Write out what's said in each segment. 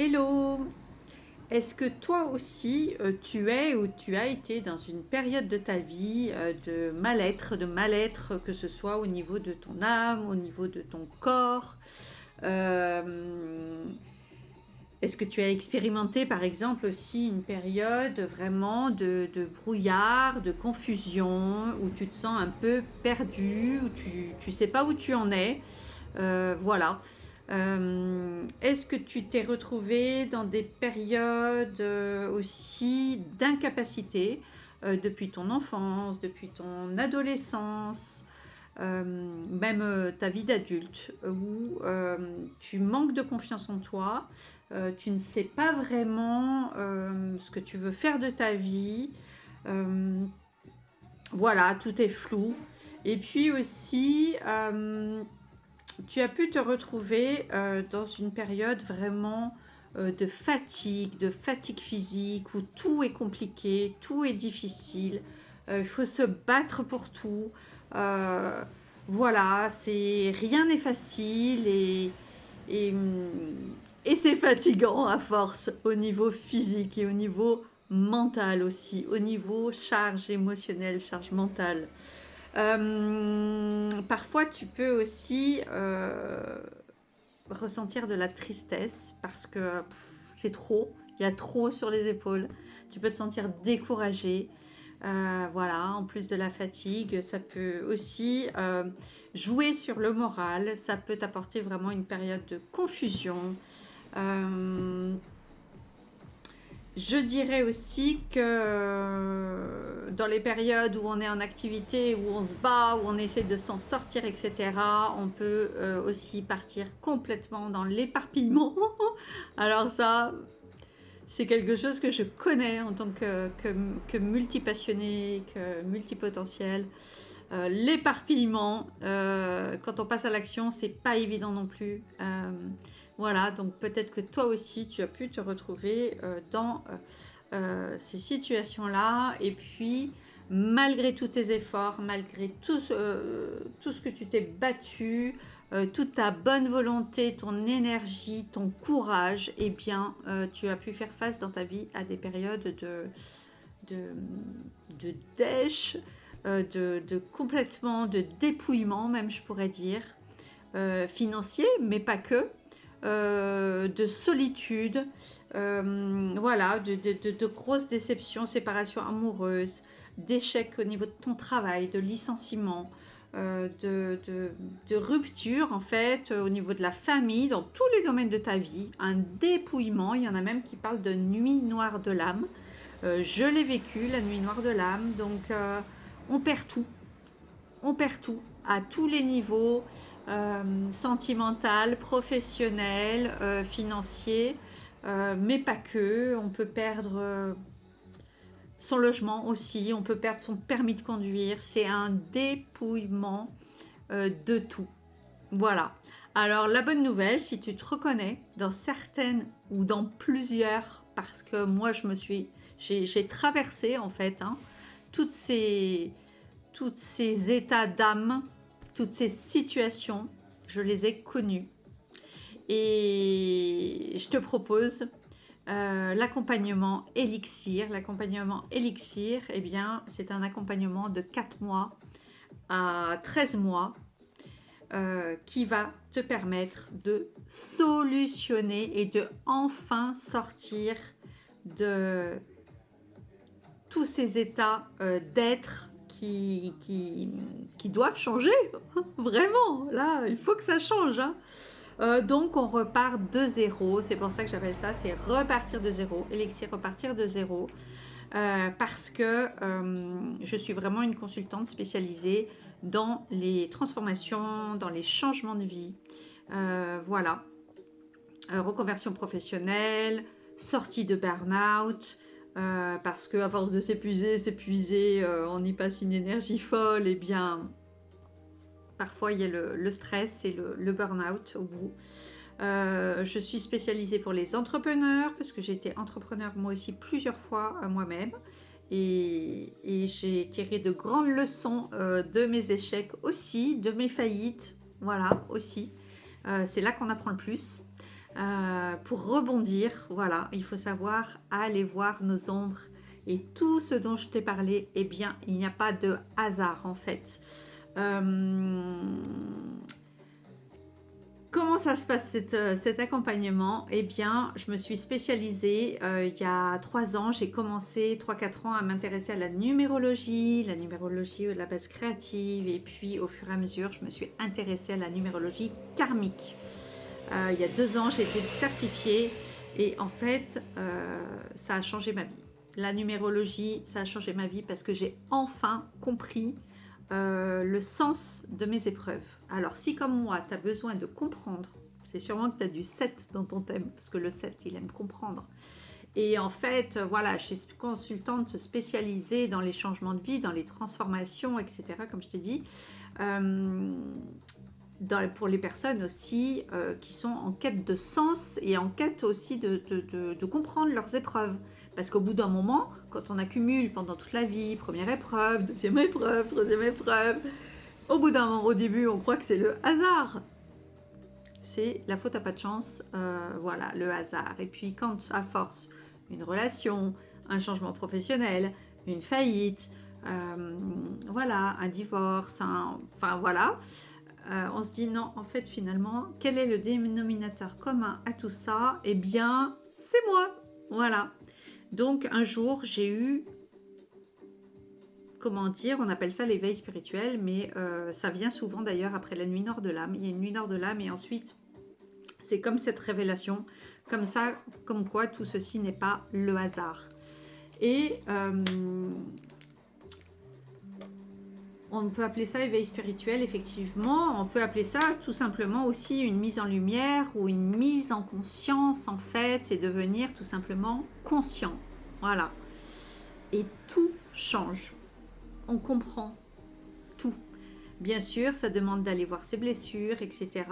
Hello! Est-ce que toi aussi, tu es ou tu as été dans une période de ta vie de mal-être, que ce soit au niveau de ton âme, au niveau de ton corps? Euh, Est-ce que tu as expérimenté par exemple aussi une période vraiment de brouillard, de confusion, où tu te sens un peu perdu, où tu sais pas où tu en es? Voilà. Est-ce que tu t'es retrouvé dans des périodes aussi d'incapacité depuis ton enfance, depuis ton adolescence, même ta vie d'adulte, où tu manques de confiance en toi, tu ne sais pas vraiment ce que tu veux faire de ta vie, euh, voilà, tout est flou. Et puis aussi, tu as pu te retrouver dans une période vraiment de fatigue physique, où tout est compliqué, tout est difficile, il faut se battre pour tout. Euh, voilà, rien n'est facile et, et c'est fatigant à force au niveau physique et au niveau mental aussi, au niveau charge émotionnelle, charge mentale. Parfois, tu peux aussi ressentir de la tristesse parce que c'est trop, il y a trop sur les épaules. Tu peux te sentir découragé. Voilà, en plus de la fatigue, ça peut aussi jouer sur le moral. Ça peut t'apporter vraiment une période de confusion. Euh, je dirais aussi que dans les périodes où on est en activité, où on se bat, où on essaie de s'en sortir, etc., on peut aussi partir complètement dans l'éparpillement. Alors ça, c'est quelque chose que je connais en tant que multipassionné, que multipotentiel. L'éparpillement, quand on passe à l'action, c'est pas évident non plus. Voilà, donc peut-être que toi aussi, tu as pu te retrouver dans ces situations-là. Et puis, malgré tous tes efforts, malgré tout ce que tu t'es battu, toute ta bonne volonté, ton énergie, ton courage, eh bien, tu as pu faire face dans ta vie à des périodes de, de dèche, complètement de dépouillement, même je pourrais dire, financier, mais pas que, de solitude, voilà, de grosses déceptions, séparations amoureuses, d'échecs au niveau de ton travail, de licenciement, de rupture en fait au niveau de la famille, dans tous les domaines de ta vie, un dépouillement. Il y en a même qui parlent de nuit noire de l'âme. Je l'ai vécu, la nuit noire de l'âme, donc on perd tout, on perd tout à tous les niveaux, sentimental, professionnel, financier, mais pas que. On peut perdre son logement aussi, on peut perdre son permis de conduire. C'est un dépouillement de tout. Voilà. Alors la bonne nouvelle, si tu te reconnais dans certaines ou dans plusieurs, parce que moi j'ai traversé en fait toutes ces, toutes ces états d'âme, toutes ces situations, je les ai connues. Et je te propose l'accompagnement Elixir. L'accompagnement Elixir, eh bien, c'est un accompagnement de 4 mois à 13 mois qui va te permettre de solutionner et de enfin sortir de tous ces états d'être qui doivent changer. Vraiment, là, il faut que ça change. Donc, on repart de zéro. C'est pour ça que j'appelle ça, c'est repartir de zéro. Elixir, repartir de zéro. Parce que je suis vraiment une consultante spécialisée dans les transformations, dans les changements de vie. Voilà. Reconversion professionnelle, sortie de burn-out, parce qu'à force de s'épuiser, on y passe une énergie folle, et bien parfois il y a le stress et le burn-out au bout. Je suis spécialisée pour les entrepreneurs, parce que j'ai été entrepreneur moi aussi plusieurs fois moi-même. Et j'ai tiré de grandes leçons de mes échecs aussi, de mes faillites, voilà, aussi. C'est là qu'on apprend le plus. pour rebondir, voilà, il faut savoir aller voir nos ombres. Et tout ce dont je t'ai parlé, eh bien, il n'y a pas de hasard en fait. Comment ça se passe cet accompagnement? Eh bien, je me suis spécialisée il y a 3 ans. J'ai commencé 3-4 ans à m'intéresser à la numérologie de la base créative. Et puis, au fur et à mesure, je me suis intéressée à la numérologie karmique. Il y a 2 ans, j'ai été certifiée. Et en fait, ça a changé ma vie. La numérologie, ça a changé ma vie parce que j'ai enfin compris le sens de mes épreuves. Alors si comme moi, tu as besoin de comprendre, c'est sûrement que tu as du 7 dans ton thème, parce que le 7, il aime comprendre. Et en fait, voilà, je suis consultante spécialisée dans les changements de vie, dans les transformations, etc., comme je t'ai dit, pour les personnes aussi qui sont en quête de sens et en quête aussi de comprendre leurs épreuves. Parce qu'au bout d'un moment, quand on accumule pendant toute la vie, première épreuve, deuxième épreuve, troisième épreuve, au bout d'un moment, au début, on croit que c'est le hasard. C'est la faute à pas de chance, voilà, le hasard. Et puis quand, à force, une relation, un changement professionnel, une faillite, voilà, un divorce, enfin voilà, on se dit non, en fait, finalement, quel est le dénominateur commun à tout ça? Eh bien, c'est moi, voilà. Donc un jour, j'ai eu, comment dire, on appelle ça l'éveil spirituel, mais ça vient souvent d'ailleurs après la nuit nord de l'âme. Il y a une nuit nord de l'âme et ensuite, c'est comme cette révélation, comme ça, comme quoi tout ceci n'est pas le hasard. Et on peut appeler ça éveil spirituel, effectivement. On peut appeler ça tout simplement aussi une mise en lumière ou une mise en conscience, en fait. C'est devenir tout simplement conscient. Voilà. Et tout change. On comprend tout. Bien sûr, ça demande d'aller voir ses blessures, etc.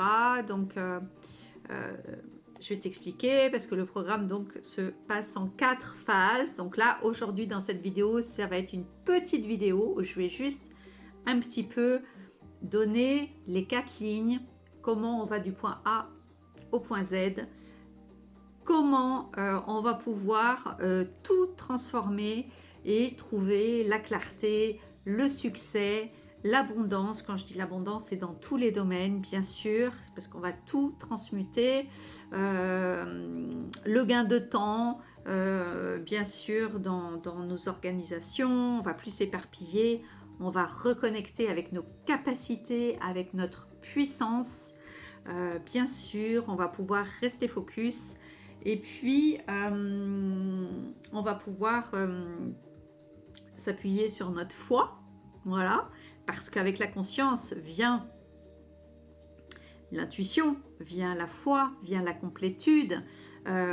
Donc, je vais t'expliquer parce que le programme donc se passe en 4 phases. Donc là, aujourd'hui, dans cette vidéo, ça va être une petite vidéo où je vais juste un petit peu donner les 4 lignes, comment on va du point A au point Z, comment on va pouvoir tout transformer et trouver la clarté, le succès, l'abondance. Quand je dis l'abondance, c'est dans tous les domaines, bien sûr, parce qu'on va tout transmuter, le gain de temps, bien sûr, dans nos organisations, on va plus s'éparpiller, on va reconnecter avec nos capacités, avec notre puissance, bien sûr, on va pouvoir rester focus. Et puis, on va pouvoir s'appuyer sur notre foi, voilà, parce qu'avec la conscience vient l'intuition, vient la foi, vient la complétude.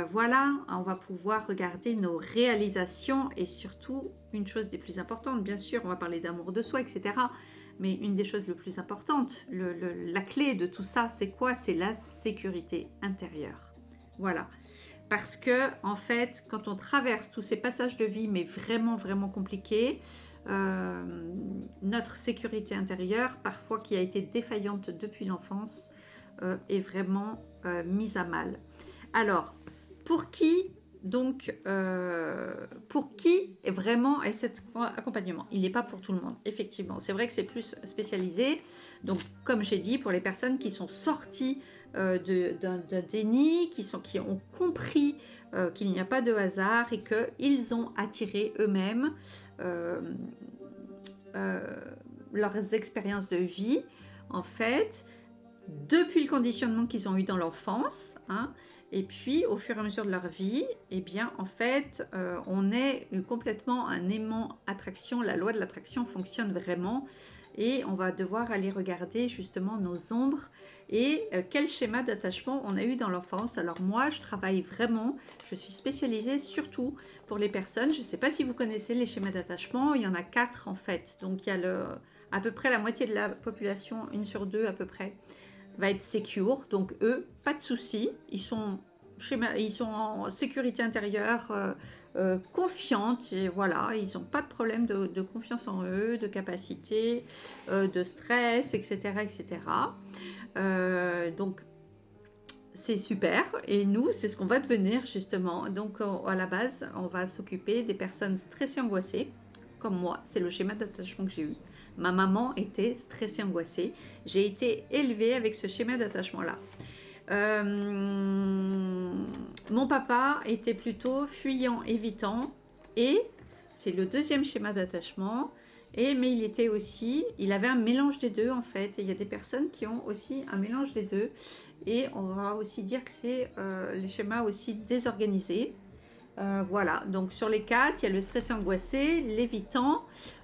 Voilà, on va pouvoir regarder nos réalisations et surtout, une chose des plus importantes, bien sûr, on va parler d'amour de soi, etc. Mais une des choses les plus importantes, la clé de tout ça, c'est quoi? C'est la sécurité intérieure. Voilà. Parce que, en fait, quand on traverse tous ces passages de vie, mais vraiment, vraiment compliqués, notre sécurité intérieure, parfois qui a été défaillante depuis l'enfance, est vraiment mise à mal. Alors, pour qui est vraiment cet accompagnement? Il n'est pas pour tout le monde, effectivement. C'est vrai que c'est plus spécialisé. Donc, comme j'ai dit, pour les personnes qui sont sorties d'un déni, qui ont compris qu'il n'y a pas de hasard et qu'ils ont attiré eux-mêmes leurs expériences de vie, en fait, depuis le conditionnement qu'ils ont eu dans l'enfance, hein, et puis au fur et à mesure de leur vie, eh bien en fait, on est complètement un aimant attraction. La loi de l'attraction fonctionne vraiment, et on va devoir aller regarder justement nos ombres et quel schéma d'attachement on a eu dans l'enfance. Alors moi, je travaille vraiment, je suis spécialisée surtout pour les personnes. Je ne sais pas si vous connaissez les schémas d'attachement. Il y en a 4 en fait. Donc il y a à peu près la moitié de la population, 1 sur 2 à peu près, va être secure, donc eux, pas de souci, ils sont en sécurité intérieure, confiante, et voilà, ils n'ont pas de problème de confiance en eux, de capacité, de stress, etc. etc. Donc, c'est super et nous, c'est ce qu'on va devenir justement. Donc à la base, on va s'occuper des personnes stressées, angoissées, comme moi, c'est le schéma d'attachement que j'ai eu. Ma maman était stressée, angoissée. J'ai été élevée avec ce schéma d'attachement-là. Mon papa était plutôt fuyant, évitant, et c'est le deuxième schéma d'attachement. Mais il avait un mélange des deux en fait. Et il y a des personnes qui ont aussi un mélange des deux. Et on va aussi dire que c'est les schémas aussi désorganisés. Voilà, donc sur les quatre, il y a le stressé angoissé, l'évitant,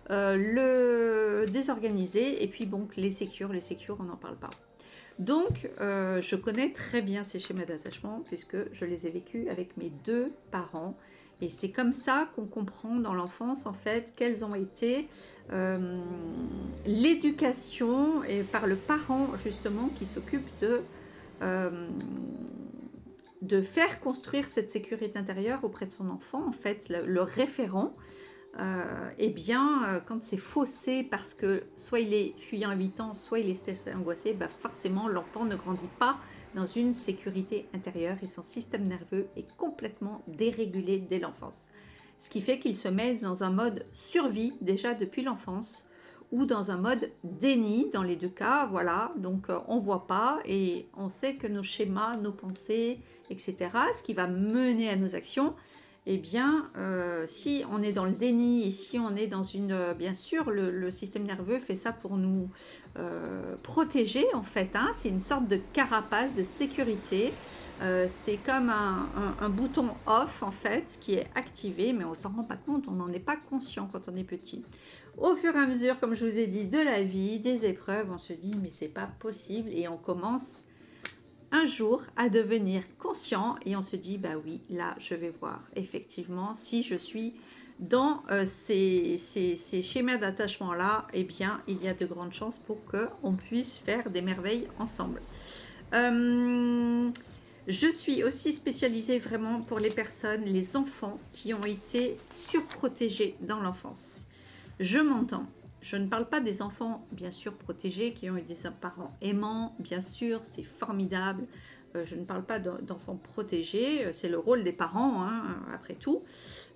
le désorganisé, et puis bon, les sécures, on n'en parle pas. Donc, je connais très bien ces schémas d'attachement puisque je les ai vécus avec mes deux parents. Et c'est comme ça qu'on comprend dans l'enfance, en fait, quelles ont été l'éducation et par le parent, justement, qui s'occupe de faire construire cette sécurité intérieure auprès de son enfant, en fait, le référent. Quand c'est faussé parce que soit il est fuyant évitant, soit il est stressé angoissé, forcément l'enfant ne grandit pas dans une sécurité intérieure et son système nerveux est complètement dérégulé dès l'enfance. Ce qui fait qu'il se met dans un mode survie déjà depuis l'enfance ou dans un mode déni dans les deux cas, voilà, donc on ne voit pas et on sait que nos schémas, nos pensées, etc., ce qui va mener à nos actions, si on est dans le déni et si on est dans une... bien sûr, le système nerveux fait ça pour nous protéger, en fait. C'est une sorte de carapace de sécurité. C'est comme un bouton off, en fait, qui est activé, mais on ne s'en rend pas compte, on n'en est pas conscient quand on est petit. Au fur et à mesure, comme je vous ai dit, de la vie, des épreuves, on se dit, mais c'est pas possible, et on commence un jour à devenir conscient et on se dit bah oui, là je vais voir effectivement si je suis dans ces schémas d'attachement là, il y a de grandes chances pour qu'on puisse faire des merveilles ensemble. Je suis aussi spécialisée vraiment pour les personnes, les enfants qui ont été surprotégés dans l'enfance. Je m'entends. Je ne parle pas des enfants, bien sûr, protégés, qui ont eu des parents aimants, bien sûr, c'est formidable. Je ne parle pas d'enfants protégés, c'est le rôle des parents, après tout.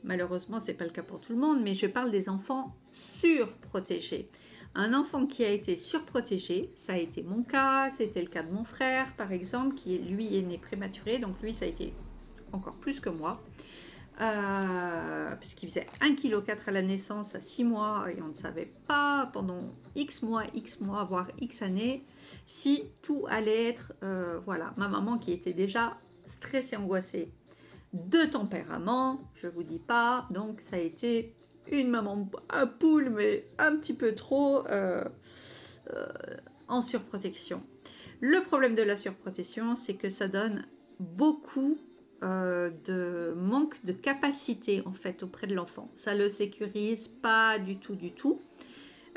Malheureusement, ce n'est pas le cas pour tout le monde, mais je parle des enfants surprotégés. Un enfant qui a été surprotégé, ça a été mon cas, c'était le cas de mon frère, par exemple, qui lui est né prématuré, donc lui, ça a été encore plus que moi. Puisqu'il faisait 1,4 kg à la naissance à 6 mois et on ne savait pas pendant X mois, voire X années si tout allait être voilà, ma maman qui était déjà stressée, angoissée de tempérament, je vous dis pas, donc ça a été une maman à poule mais un petit peu trop en surprotection. Le problème de la surprotection, c'est que ça donne beaucoup de manque de capacité en fait auprès de l'enfant. Ça le sécurise pas du tout.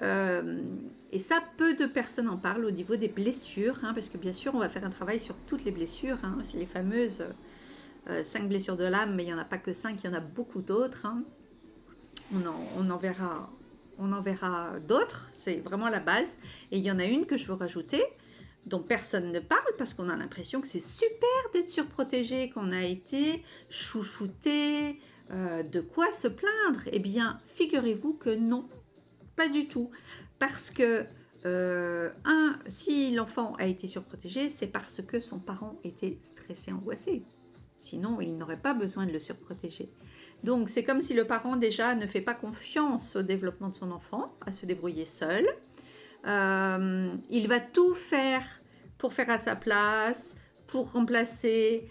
Et ça, peu de personnes en parlent au niveau des blessures, parce que bien sûr on va faire un travail sur toutes les blessures, les fameuses 5 blessures de l'âme, mais il n'y en a pas que 5, il y en a beaucoup d'autres. On en verra d'autres, c'est vraiment la base. Et il y en a une que je veux rajouter, dont personne ne parle parce qu'on a l'impression que c'est super d'être surprotégé, qu'on a été chouchouté, de quoi se plaindre? Eh bien, figurez-vous que non, pas du tout. Parce que, si l'enfant a été surprotégé, c'est parce que son parent était stressé, angoissé. Sinon, il n'aurait pas besoin de le surprotéger. Donc, c'est comme si le parent déjà ne fait pas confiance au développement de son enfant, à se débrouiller seul. Il va tout faire pour faire à sa place, pour remplacer,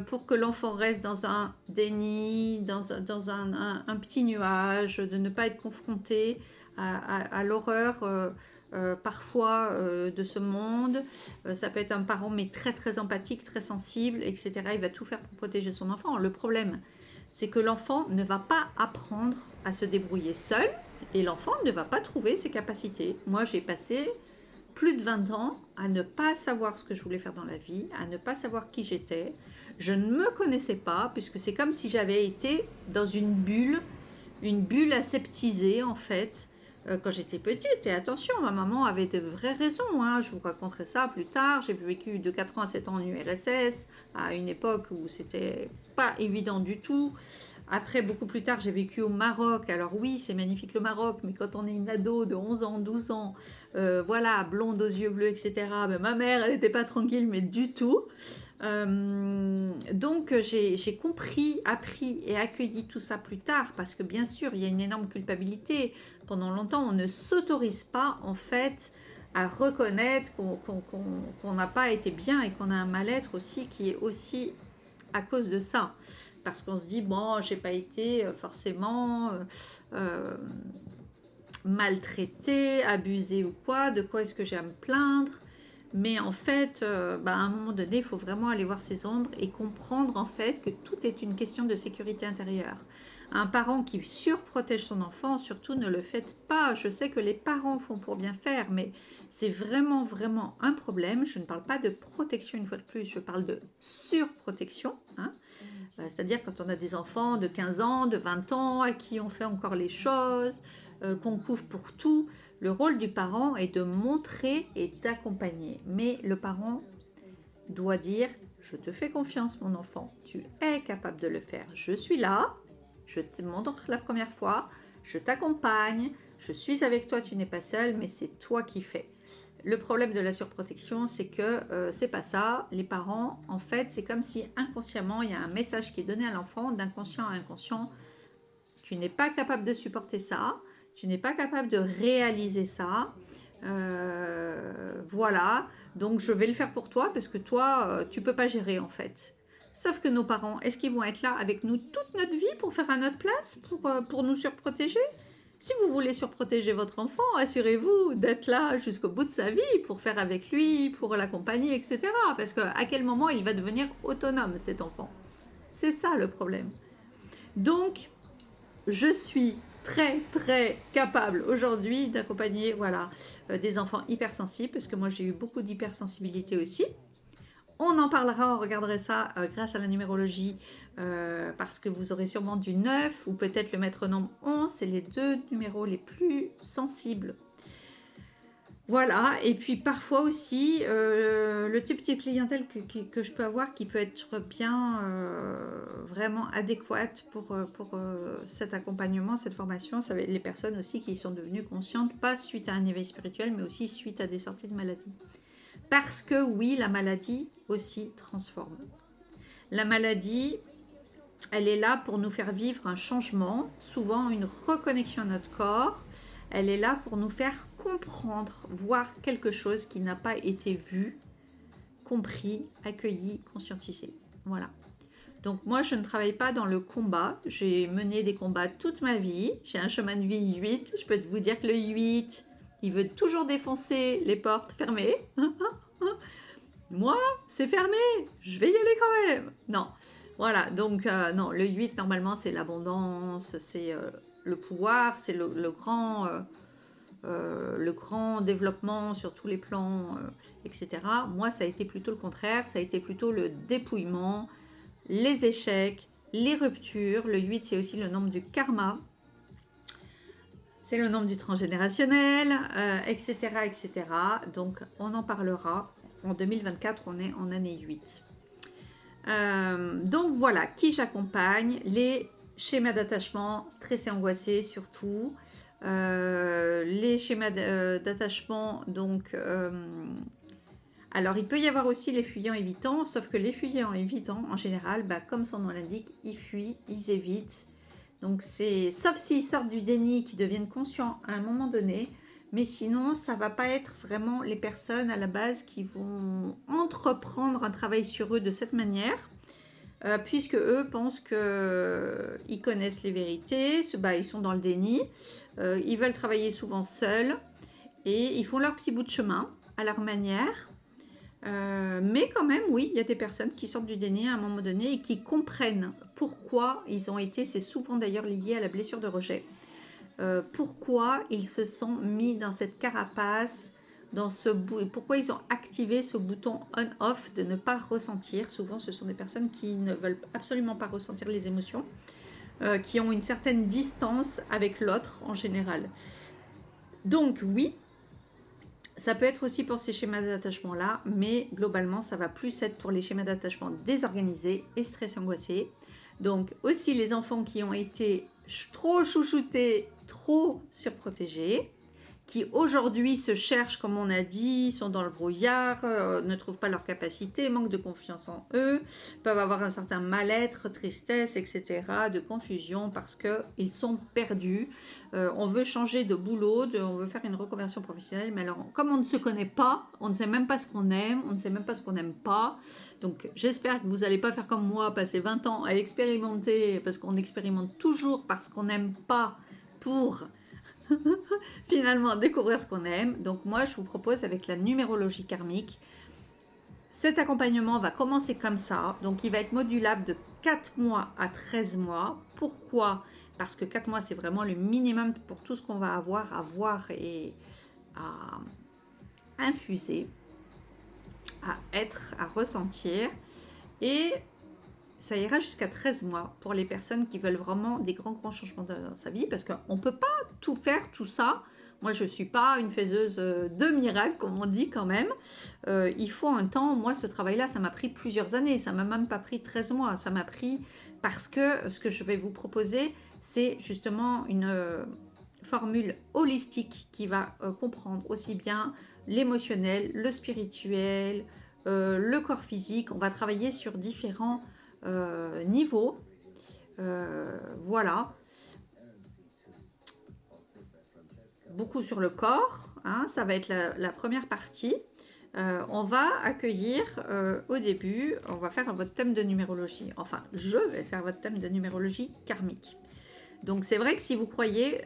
pour que l'enfant reste dans un déni, dans un petit nuage, de ne pas être confronté à l'horreur parfois de ce monde. Ça peut être un parent mais très très empathique, très sensible, etc. Il va tout faire pour protéger son enfant. Le problème, c'est que l'enfant ne va pas apprendre à se débrouiller seul et l'enfant ne va pas trouver ses capacités. Moi, j'ai passé plus de 20 ans à ne pas savoir ce que je voulais faire dans la vie, à ne pas savoir qui j'étais. Je ne me connaissais pas, puisque c'est comme si j'avais été dans une bulle aseptisée en fait, quand j'étais petite. Et attention, ma maman avait de vraies raisons, hein. Je vous raconterai ça plus tard. J'ai vécu de 4 ans à 7 ans en URSS, à une époque où c'était pas évident du tout. Après, beaucoup plus tard, j'ai vécu au Maroc. Alors oui, c'est magnifique le Maroc, mais quand on est une ado de 11 ans, 12 ans, voilà, blonde aux yeux bleus, etc., ben, ma mère, elle n'était pas tranquille, mais du tout. Donc j'ai compris, appris et accueilli tout ça plus tard, parce que bien sûr, il y a une énorme culpabilité. Pendant longtemps, on ne s'autorise pas, en fait, à reconnaître qu'on n'a pas été bien et qu'on a un mal-être aussi qui est aussi à cause de ça. Parce qu'on se dit, bon, j'ai pas été forcément maltraitée, abusée ou quoi, de quoi est-ce que j'ai à me plaindre? Mais en fait, à un moment donné, il faut vraiment aller voir ses ombres et comprendre en fait que tout est une question de sécurité intérieure. Un parent qui surprotège son enfant, surtout ne le faites pas. Je sais que les parents font pour bien faire, mais c'est vraiment, vraiment un problème. Je ne parle pas de protection une fois de plus, je parle de surprotection. Hein. C'est-à-dire quand on a des enfants de 15 ans, de 20 ans, à qui on fait encore les choses, qu'on couvre pour tout. Le rôle du parent est de montrer et d'accompagner. Mais le parent doit dire, je te fais confiance mon enfant, tu es capable de le faire. Je suis là, je te montre la première fois, je t'accompagne, je suis avec toi, tu n'es pas seul, mais c'est toi qui fais. Le problème de la surprotection, c'est que c'est pas ça. Les parents, en fait, c'est comme si inconsciemment, il y a un message qui est donné à l'enfant, d'inconscient à inconscient. Tu n'es pas capable de supporter ça, tu n'es pas capable de réaliser ça. Voilà, donc je vais le faire pour toi parce que toi, tu peux pas gérer en fait. Sauf que nos parents, est-ce qu'ils vont être là avec nous toute notre vie pour faire à notre place, pour nous surprotéger? Si vous voulez surprotéger votre enfant, assurez-vous d'être là jusqu'au bout de sa vie pour faire avec lui, pour l'accompagner, etc. Parce qu'à quel moment il va devenir autonome, cet enfant? C'est ça le problème. Donc, je suis très très capable aujourd'hui d'accompagner voilà, des enfants hypersensibles, parce que moi j'ai eu beaucoup d'hypersensibilité aussi. On en parlera, on regarderait ça grâce à la numérologie, parce que vous aurez sûrement du 9 ou peut-être le maître-nombre 11, c'est les deux numéros les plus sensibles. Voilà, et puis parfois aussi, le type de clientèle que je peux avoir qui peut être bien vraiment adéquate pour cet accompagnement, cette formation, ça va être les personnes aussi qui sont devenues conscientes, pas suite à un éveil spirituel, mais aussi suite à des sorties de maladie. Parce que oui, la maladie aussi transforme. La maladie, elle est là pour nous faire vivre un changement, souvent une reconnexion à notre corps. Elle est là pour nous faire comprendre, voir quelque chose qui n'a pas été vu, compris, accueilli, conscientisé. Voilà. Donc moi, je ne travaille pas dans le combat. J'ai mené des combats toute ma vie. J'ai un chemin de vie 8. Je peux vous dire que le 8, il veut toujours défoncer les portes fermées. Moi, c'est fermé. Je vais y aller quand même. Non. Voilà. Donc, non, le 8, normalement, c'est l'abondance, c'est le pouvoir, c'est le grand développement sur tous les plans, etc. Moi, ça a été plutôt le contraire. Ça a été plutôt le dépouillement, les échecs, les ruptures. Le 8, c'est aussi le nombre du karma. C'est le nombre du transgénérationnel, etc., etc. Donc, on en parlera. En 2024, on est en année 8. Donc, voilà, qui j'accompagne. Les schémas d'attachement, stressés, angoissés surtout. Les schémas d'attachement, donc... alors, il peut y avoir aussi les fuyants évitants, sauf que les fuyants évitants, en général, comme son nom l'indique, ils fuient, ils évitent. Donc, c'est sauf s'ils sortent du déni, qu'ils deviennent conscients à un moment donné, mais sinon, ça ne va pas être vraiment les personnes à la base qui vont entreprendre un travail sur eux de cette manière, puisque eux pensent qu'ils connaissent les vérités, ils sont dans le déni, ils veulent travailler souvent seuls, et ils font leur petit bout de chemin à leur manière. Mais quand même, oui, il y a des personnes qui sortent du déni à un moment donné et qui comprennent pourquoi ils ont été, c'est souvent d'ailleurs lié à la blessure de rejet, pourquoi ils se sont mis dans cette carapace, pourquoi ils ont activé ce bouton on-off de ne pas ressentir. Souvent, ce sont des personnes qui ne veulent absolument pas ressentir les émotions, qui ont une certaine distance avec l'autre en général. Donc oui, ça peut être aussi pour ces schémas d'attachement-là, mais globalement, ça va plus être pour les schémas d'attachement désorganisés et stress angoissés. Donc aussi les enfants qui ont été trop chouchoutés, trop surprotégés, qui aujourd'hui se cherchent, comme on a dit, sont dans le brouillard, ne trouvent pas leur capacité, manquent de confiance en eux, peuvent avoir un certain mal-être, tristesse, etc., de confusion parce qu'ils sont perdus. On veut changer de boulot, on veut faire une reconversion professionnelle, mais alors comme on ne se connaît pas, on ne sait même pas ce qu'on aime, on ne sait même pas ce qu'on n'aime pas. Donc j'espère que vous n'allez pas faire comme moi, passer 20 ans à expérimenter, parce qu'on expérimente toujours parce qu'on n'aime pas pour finalement découvrir ce qu'on aime. Donc moi je vous propose avec la numérologie karmique, cet accompagnement va commencer comme ça, donc il va être modulable de 4 mois à 13 mois. Pourquoi? Parce que 4 mois c'est vraiment le minimum pour tout ce qu'on va avoir à voir et à infuser, à être, à ressentir. Et ça ira jusqu'à 13 mois pour les personnes qui veulent vraiment des grands changements dans sa vie, parce qu'on ne peut pas tout faire, tout ça. Moi, je ne suis pas une faiseuse de miracles, comme on dit quand même. Il faut un temps. Moi, ce travail-là, ça m'a pris plusieurs années. Ça ne m'a même pas pris 13 mois. Ça m'a pris parce que ce que je vais vous proposer, c'est justement une formule holistique qui va comprendre aussi bien l'émotionnel, le spirituel, le corps physique. On va travailler sur différents niveaux. Voilà. Beaucoup sur le corps, hein, ça va être la première partie. On va accueillir au début, on va faire votre thème de numérologie. Enfin, je vais faire votre thème de numérologie karmique. Donc c'est vrai que si vous croyez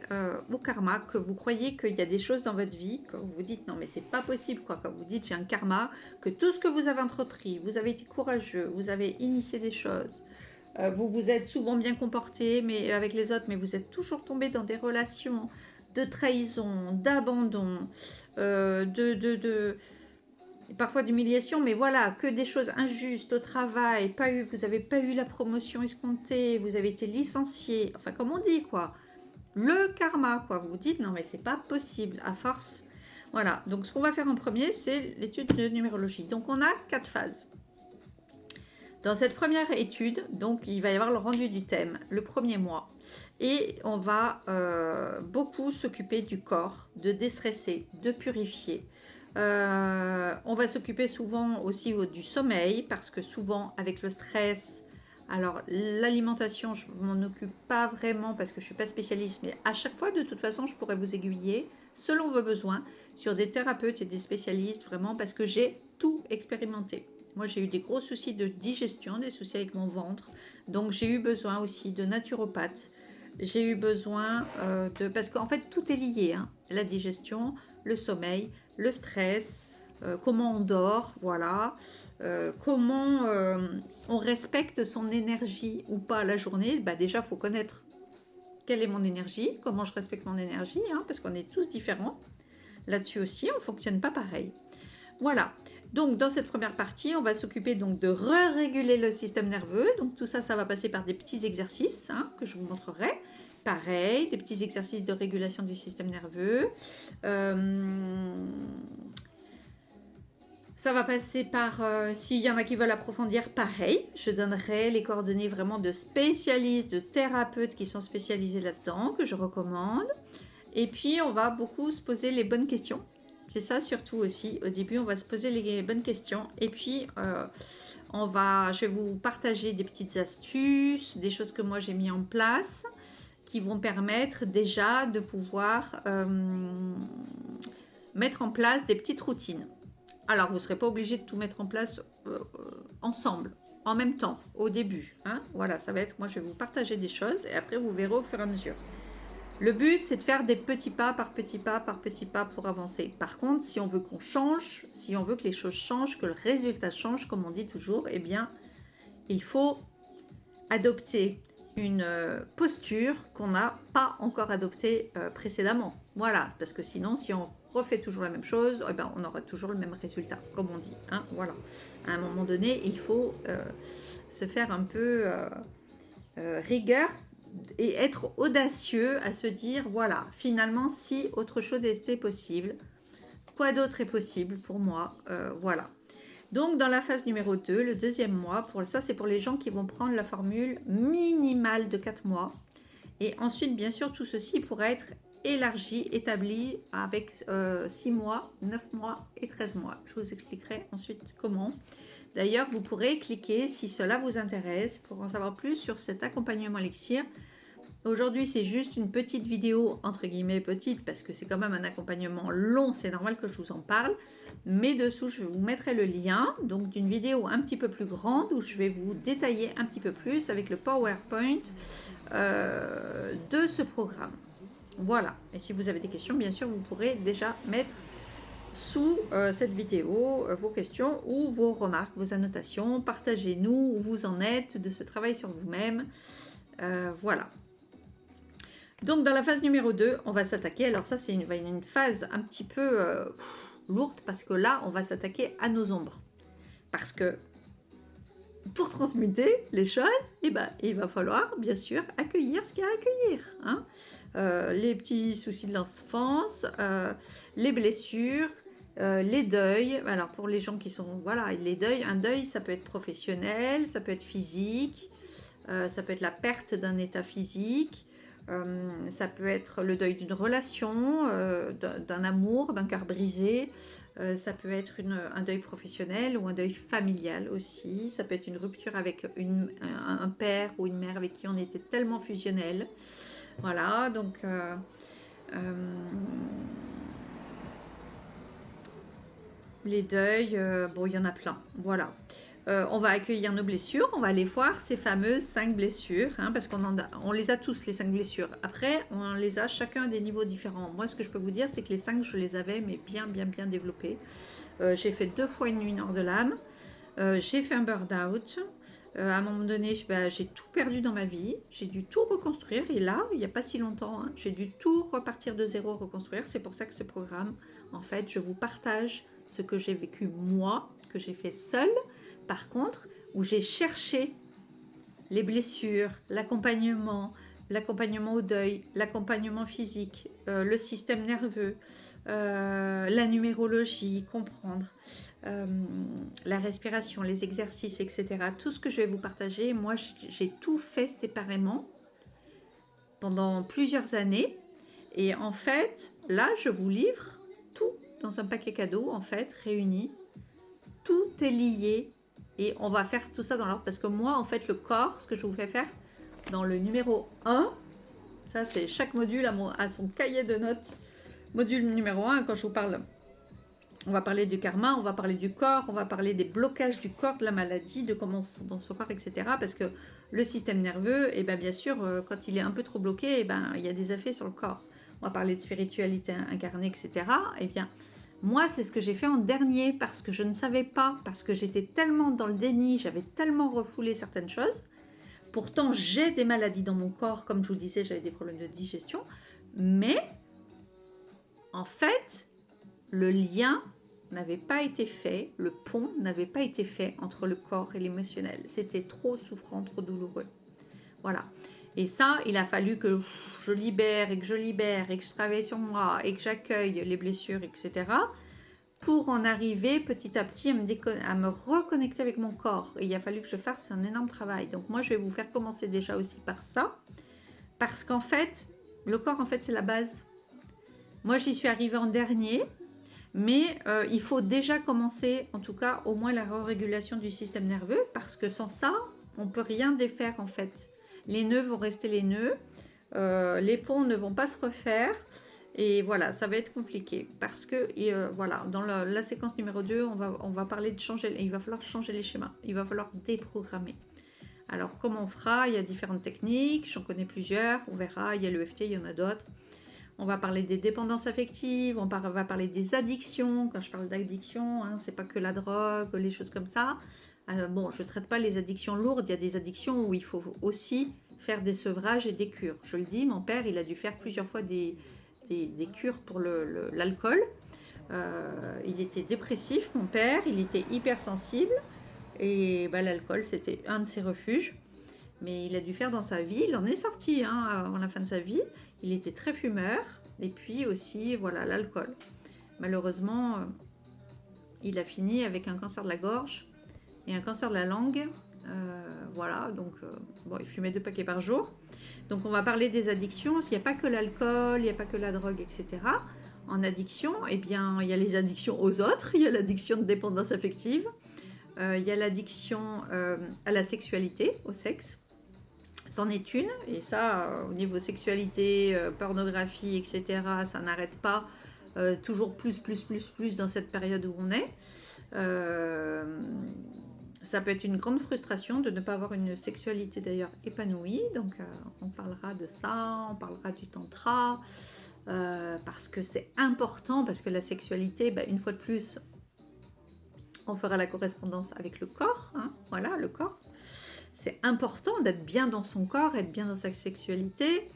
au karma, que vous croyez qu'il y a des choses dans votre vie, que vous vous dites non mais c'est pas possible quoi, quand vous dites j'ai un karma, que tout ce que vous avez entrepris, vous avez été courageux, vous avez initié des choses, vous vous êtes souvent bien comporté mais avec les autres, mais vous êtes toujours tombé dans des relations de trahison, d'abandon, parfois d'humiliation, mais voilà, que des choses injustes au travail, vous n'avez pas eu la promotion escomptée, vous avez été licencié, enfin comme on dit quoi, le karma quoi, vous vous dites non mais c'est pas possible, à force. Voilà, donc ce qu'on va faire en premier, c'est l'étude de numérologie. Donc on a 4 phases. Dans cette première étude, donc il va y avoir le rendu du thème, le premier mois. Et on va beaucoup s'occuper du corps, de déstresser, de purifier. On va s'occuper souvent aussi du sommeil, parce que souvent avec le stress, alors l'alimentation, je ne m'en occupe pas vraiment parce que je ne suis pas spécialiste, mais à chaque fois de toute façon, je pourrais vous aiguiller selon vos besoins sur des thérapeutes et des spécialistes, vraiment parce que j'ai tout expérimenté. Moi, j'ai eu des gros soucis de digestion, des soucis avec mon ventre. Donc, j'ai eu besoin aussi de naturopathes. J'ai eu besoin parce qu'en fait, tout est lié. Hein. La digestion, le sommeil, le stress, comment on dort, voilà. Comment on respecte son énergie ou pas la journée. Bah, déjà, il faut connaître quelle est mon énergie, comment je respecte mon énergie, hein, parce qu'on est tous différents. Là-dessus aussi, on ne fonctionne pas pareil. Voilà. Donc, dans cette première partie, on va s'occuper donc de réguler le système nerveux. Donc, tout ça, ça va passer par des petits exercices hein, que je vous montrerai. Pareil, des petits exercices de régulation du système nerveux. Ça va passer par, s'il y en a qui veulent approfondir, pareil. Je donnerai les coordonnées vraiment de spécialistes, de thérapeutes qui sont spécialisés là-dedans, que je recommande. Et puis, on va beaucoup se poser les bonnes questions. C'est ça surtout aussi. Au début, on va se poser les bonnes questions. Et puis, je vais vous partager des petites astuces, des choses que moi j'ai mis en place, qui vont permettre déjà de pouvoir mettre en place des petites routines. Alors, vous ne serez pas obligé de tout mettre en place ensemble, en même temps, au début. Hein. Voilà, ça va être, moi je vais vous partager des choses et après vous verrez au fur et à mesure. Le but, c'est de faire des petits pas par petits pas par petits pas pour avancer. Par contre, si on veut qu'on change, si on veut que les choses changent, que le résultat change, comme on dit toujours, eh bien, il faut adopter une posture qu'on n'a pas encore adoptée précédemment. Voilà, parce que sinon, si on refait toujours la même chose, eh ben, on aura toujours le même résultat, comme on dit. Hein, voilà. À un moment donné, il faut se faire un peu rigueur et être audacieux à se dire, voilà, finalement, si autre chose était possible, quoi d'autre est possible pour moi, voilà. Donc, dans la phase numéro 2, le deuxième mois, ça, c'est pour les gens qui vont prendre la formule minimale de 4 mois. Et ensuite, bien sûr, tout ceci pourra être élargi, établi avec 6 mois, 9 mois et 13 mois. Je vous expliquerai ensuite comment. D'ailleurs, vous pourrez cliquer si cela vous intéresse pour en savoir plus sur cet accompagnement Elixir. Aujourd'hui, c'est juste une petite vidéo, entre guillemets petite, parce que c'est quand même un accompagnement long, c'est normal que je vous en parle. Mais dessous, je vous mettrai le lien donc d'une vidéo un petit peu plus grande où je vais vous détailler un petit peu plus avec le PowerPoint de ce programme. Voilà. Et si vous avez des questions, bien sûr, vous pourrez déjà mettre sous cette vidéo vos questions ou vos remarques, vos annotations. Partagez-nous où vous en êtes de ce travail sur vous-même. Voilà. Donc, dans la phase numéro 2, on va s'attaquer. Alors ça, c'est une phase un petit peu lourde parce que là, on va s'attaquer à nos ombres. Parce que pour transmuter les choses, il va falloir, bien sûr, accueillir ce qu'il y a à accueillir. Hein. Les petits soucis de l'enfance, les blessures, les deuils. Alors, pour les gens qui sont... Voilà, les deuils, un deuil, ça peut être professionnel, ça peut être physique, ça peut être la perte d'un état physique, ça peut être le deuil d'une relation, d'un amour, d'un cœur brisé, ça peut être un deuil professionnel ou un deuil familial aussi, ça peut être une rupture avec un père ou une mère avec qui on était tellement fusionnel. Voilà, donc les deuils, bon, il y en a plein, voilà. On va accueillir nos blessures, on va aller voir ces fameuses 5 blessures, hein, parce on les a tous, les 5 blessures. Après, on les a chacun à des niveaux différents. Moi, ce que je peux vous dire, c'est que les 5, je les avais, mais bien développées. J'ai fait 2 fois une nuit nord de l'âme, j'ai fait un burn-out. À un moment donné, j'ai tout perdu dans ma vie, j'ai dû tout reconstruire, et là, il n'y a pas si longtemps, hein, j'ai dû tout repartir de zéro, reconstruire. C'est pour ça que ce programme, en fait, je vous partage ce que j'ai vécu moi, que j'ai fait seule. Par contre, où j'ai cherché les blessures, l'accompagnement au deuil, l'accompagnement physique, le système nerveux, la numérologie, comprendre, la respiration, les exercices, etc. Tout ce que je vais vous partager, moi j'ai tout fait séparément pendant plusieurs années. Et en fait, là, je vous livre tout dans un paquet cadeau, en fait, réuni. Tout est lié. Et on va faire tout ça dans l'ordre parce que moi, en fait, le corps, ce que je vous fais faire dans le numéro 1, ça c'est chaque module à son cahier de notes. Module numéro 1, quand je vous parle, on va parler du karma, on va parler du corps, on va parler des blocages du corps, de la maladie, de comment dans son corps, etc. Parce que le système nerveux, et bien sûr, quand il est un peu trop bloqué, il y a des effets sur le corps. On va parler de spiritualité incarnée, etc. Et bien, moi, c'est ce que j'ai fait en dernier parce que je ne savais pas, parce que j'étais tellement dans le déni, j'avais tellement refoulé certaines choses. Pourtant, j'ai des maladies dans mon corps, comme je vous disais, j'avais des problèmes de digestion. Mais, en fait, le lien n'avait pas été fait, le pont n'avait pas été fait entre le corps et l'émotionnel. C'était trop souffrant, trop douloureux. Voilà. Et ça, il a fallu que je libère et que je travaille sur moi et que j'accueille les blessures, etc. pour en arriver petit à petit à me reconnecter avec mon corps. Et il a fallu que je fasse un énorme travail. Donc moi, je vais vous faire commencer déjà aussi par ça. Parce qu'en fait, le corps, en fait, c'est la base. Moi, j'y suis arrivée en dernier. Mais il faut déjà commencer, en tout cas, au moins la régulation du système nerveux. Parce que sans ça, on ne peut rien défaire, en fait. Les nœuds vont rester les nœuds, les ponts ne vont pas se refaire, et voilà, ça va être compliqué, parce que, voilà, dans la séquence numéro 2, on va parler de changer, il va falloir changer les schémas, il va falloir déprogrammer. Alors, comment on fera? Il y a différentes techniques, j'en connais plusieurs, on verra, il y a l'EFT, il y en a d'autres. On va parler des dépendances affectives, on va parler des addictions. Quand je parle d'addiction, hein, c'est pas que la drogue, les choses comme ça. Bon, je ne traite pas les addictions lourdes, il y a des addictions où il faut aussi faire des sevrages et des cures. Je le dis, mon père, il a dû faire plusieurs fois des cures pour l'alcool. Il était dépressif, mon père, il était hypersensible. Et l'alcool, c'était un de ses refuges. mais il a dû faire dans sa vie, il en est sorti hein, avant la fin de sa vie. Il était très fumeur, et puis aussi, voilà, l'alcool. Malheureusement, il a fini avec un cancer de la gorge et un cancer de la langue. Voilà, donc bon, il fumait 2 paquets par jour. Donc on va parler des addictions. Il n'y a pas que l'alcool, il n'y a pas que la drogue, etc. En addiction, eh bien, il y a les addictions aux autres, il y a l'addiction de dépendance affective, il y a l'addiction à la sexualité, au sexe. C'en est une, et ça, au niveau sexualité, pornographie, etc., ça n'arrête pas. Toujours plus dans cette période où on est. Ça peut être une grande frustration de ne pas avoir une sexualité d'ailleurs épanouie. Donc on parlera de ça, on parlera du tantra, parce que c'est important, parce que la sexualité, une fois de plus, on fera la correspondance avec le corps. Hein, voilà, le corps. C'est important d'être bien dans son corps, être bien dans sa sexualité.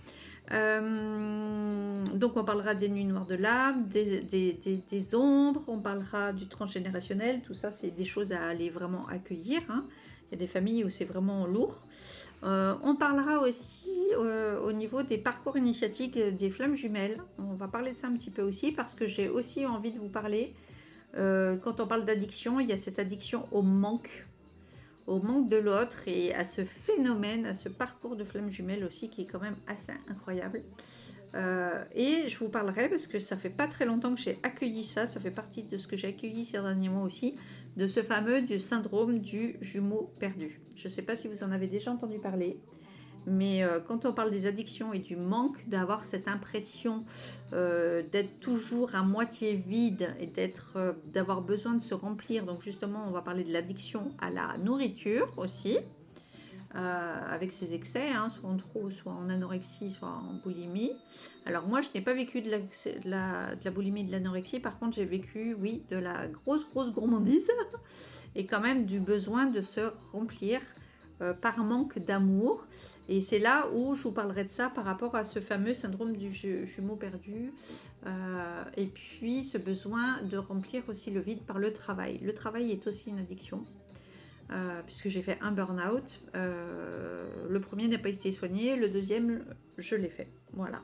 Donc on parlera des nuits noires de l'âme, des ombres, on parlera du transgénérationnel, tout ça c'est des choses à aller vraiment accueillir. Hein. Il y a des familles où c'est vraiment lourd. On parlera aussi au niveau des parcours initiatiques des flammes jumelles. On va parler de ça un petit peu aussi parce que j'ai aussi envie de vous parler. Quand on parle d'addiction, il y a cette addiction au manque de l'autre et à ce phénomène, à ce parcours de flammes jumelles aussi qui est quand même assez incroyable. Et je vous parlerai parce que ça fait pas très longtemps que j'ai accueilli ça, ça fait partie de ce que j'ai accueilli ces derniers mois aussi, de ce fameux du syndrome du jumeau perdu. Je ne sais pas si vous en avez déjà entendu parler, mais quand on parle des addictions et du manque, d'avoir cette impression d'être toujours à moitié vide et d'avoir besoin de se remplir, donc justement on va parler de l'addiction à la nourriture aussi, avec ses excès, hein, soit en trop, soit en anorexie, soit en boulimie. Alors moi je n'ai pas vécu de la boulimie et de l'anorexie, par contre j'ai vécu, oui, de la grosse gourmandise et quand même du besoin de se remplir par manque d'amour. Et c'est là où je vous parlerai de ça par rapport à ce fameux syndrome du jumeau perdu. Et puis ce besoin de remplir aussi le vide par le travail. Le travail est aussi une addiction. Puisque j'ai fait un burn-out. Le premier n'a pas été soigné, le deuxième, je l'ai fait. Voilà.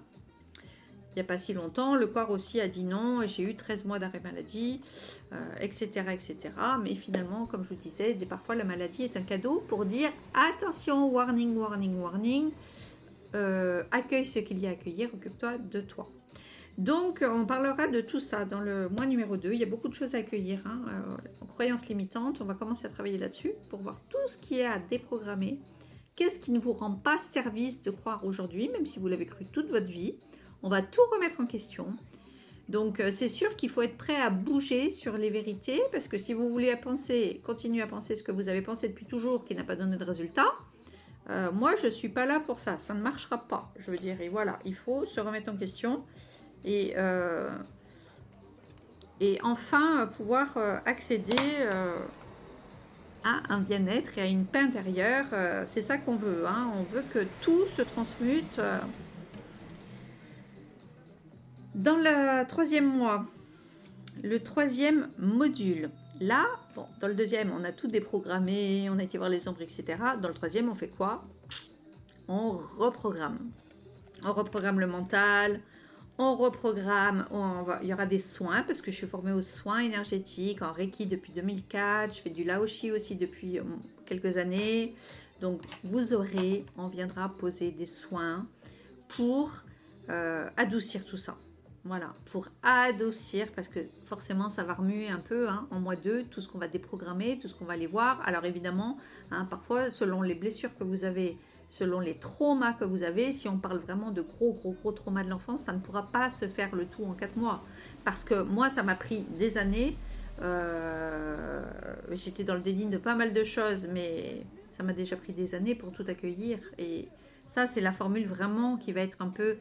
Il n'y a pas si longtemps, le corps aussi a dit non, j'ai eu 13 mois d'arrêt maladie, etc., etc. Mais finalement, comme je vous disais, parfois la maladie est un cadeau pour dire attention, warning, accueille ce qu'il y a à accueillir, occupe-toi de toi. Donc, on parlera de tout ça dans le mois numéro 2. Il y a beaucoup de choses à accueillir. Hein. Croyances limitantes, on va commencer à travailler là-dessus pour voir tout ce qui est à déprogrammer. Qu'est-ce qui ne vous rend pas service de croire aujourd'hui, même si vous l'avez cru toute votre vie. On va tout remettre en question. Donc, c'est sûr qu'il faut être prêt à bouger sur les vérités, parce que si vous voulez continuer à penser ce que vous avez pensé depuis toujours, qui n'a pas donné de résultat, moi, je ne suis pas là pour ça. Ça ne marchera pas, je veux dire. Et voilà, il faut se remettre en question. Et enfin pouvoir accéder à un bien-être et à une paix intérieure. C'est ça qu'on veut. Hein. On veut que tout se transmute. Dans le 3e mois, le 3e module, là, bon, dans le 2e, on a tout déprogrammé, on a été voir les ombres, etc. Dans le 3e, on fait quoi? On reprogramme. On reprogramme le mental, on reprogramme, il y aura des soins, parce que je suis formée aux soins énergétiques, en Reiki depuis 2004, je fais du Laoshi aussi depuis quelques années. Donc, on viendra poser des soins pour adoucir tout ça. Voilà, pour adoucir, parce que forcément ça va remuer un peu hein, en mois 2, tout ce qu'on va déprogrammer, tout ce qu'on va aller voir. Alors évidemment, hein, parfois selon les blessures que vous avez, selon les traumas que vous avez, si on parle vraiment de gros traumas de l'enfance, ça ne pourra pas se faire le tout en 4 mois. Parce que moi, ça m'a pris des années. J'étais dans le déni de pas mal de choses, mais ça m'a déjà pris des années pour tout accueillir. Et ça, c'est la formule vraiment qui va être un peu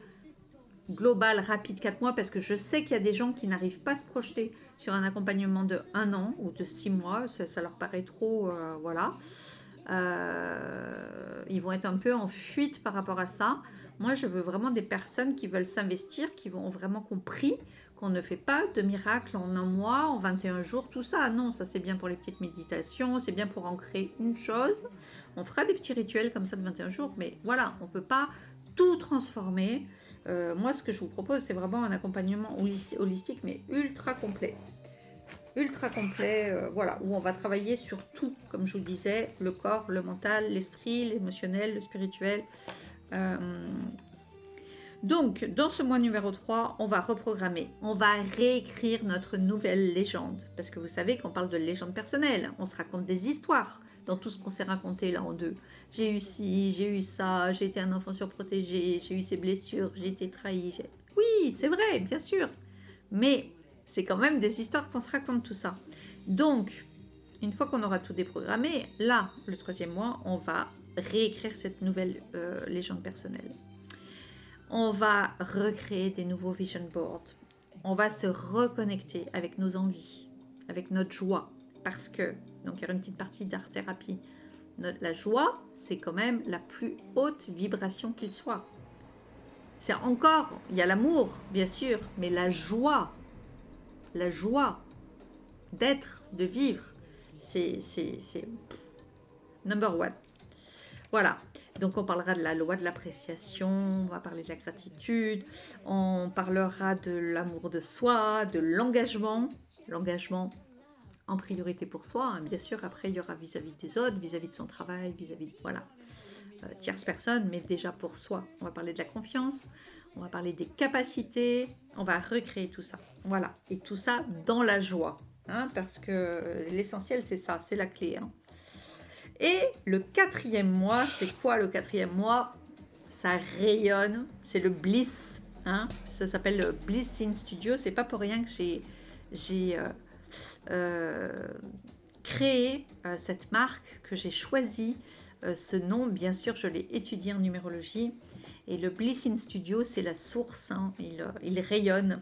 global, rapide, 4 mois, parce que je sais qu'il y a des gens qui n'arrivent pas à se projeter sur un accompagnement de 1 an ou de 6 mois, ça leur paraît trop, voilà. Ils vont être un peu en fuite par rapport à ça. Moi, je veux vraiment des personnes qui veulent s'investir, qui ont vraiment compris qu'on ne fait pas de miracle en un mois, en 21 jours, tout ça. Non, ça c'est bien pour les petites méditations, c'est bien pour ancrer une chose. On fera des petits rituels comme ça de 21 jours, mais voilà, on ne peut pas tout transformer. Moi, ce que je vous propose, c'est vraiment un accompagnement holistique, mais ultra complet. Ultra complet, voilà, où on va travailler sur tout, comme je vous disais, le corps, le mental, l'esprit, l'émotionnel, le spirituel. Donc, dans ce mois numéro 3, on va reprogrammer, on va réécrire notre nouvelle légende. Parce que vous savez qu'on parle de légende personnelle, on se raconte des histoires dans tout ce qu'on s'est raconté là en deux. J'ai eu ci, j'ai eu ça, j'ai été un enfant surprotégé, j'ai eu ces blessures, j'ai été trahi. Oui, c'est vrai, bien sûr. Mais c'est quand même des histoires qu'on se raconte tout ça. Donc, une fois qu'on aura tout déprogrammé, là, le 3e mois, on va réécrire cette nouvelle légende personnelle. On va recréer des nouveaux vision boards. On va se reconnecter avec nos envies, avec notre joie. Parce que, donc il y aura une petite partie d'art-thérapie. La joie, c'est quand même la plus haute vibration qu'il soit. C'est encore, il y a l'amour, bien sûr, mais la joie d'être, de vivre, c'est number one. Voilà. Donc on parlera de la loi de l'appréciation, on va parler de la gratitude, on parlera de l'amour de soi, de l'engagement en priorité pour soi, hein, bien sûr. Après il y aura vis-à-vis des autres, vis-à-vis de son travail, vis-à-vis, voilà, tierce personne, mais déjà pour soi. On va parler de la confiance, on va parler des capacités, on va recréer tout ça, voilà, et tout ça dans la joie, hein, parce que l'essentiel c'est ça, c'est la clé, hein. Et le 4e mois, c'est quoi le 4e mois? Ça rayonne, c'est le Bliss, hein, ça s'appelle le Bliss in Studio. C'est pas pour rien que j'ai créé cette marque, que j'ai choisi ce nom. Bien sûr, je l'ai étudié en numérologie. Et le Bliss in Studio, c'est la source, hein, il rayonne.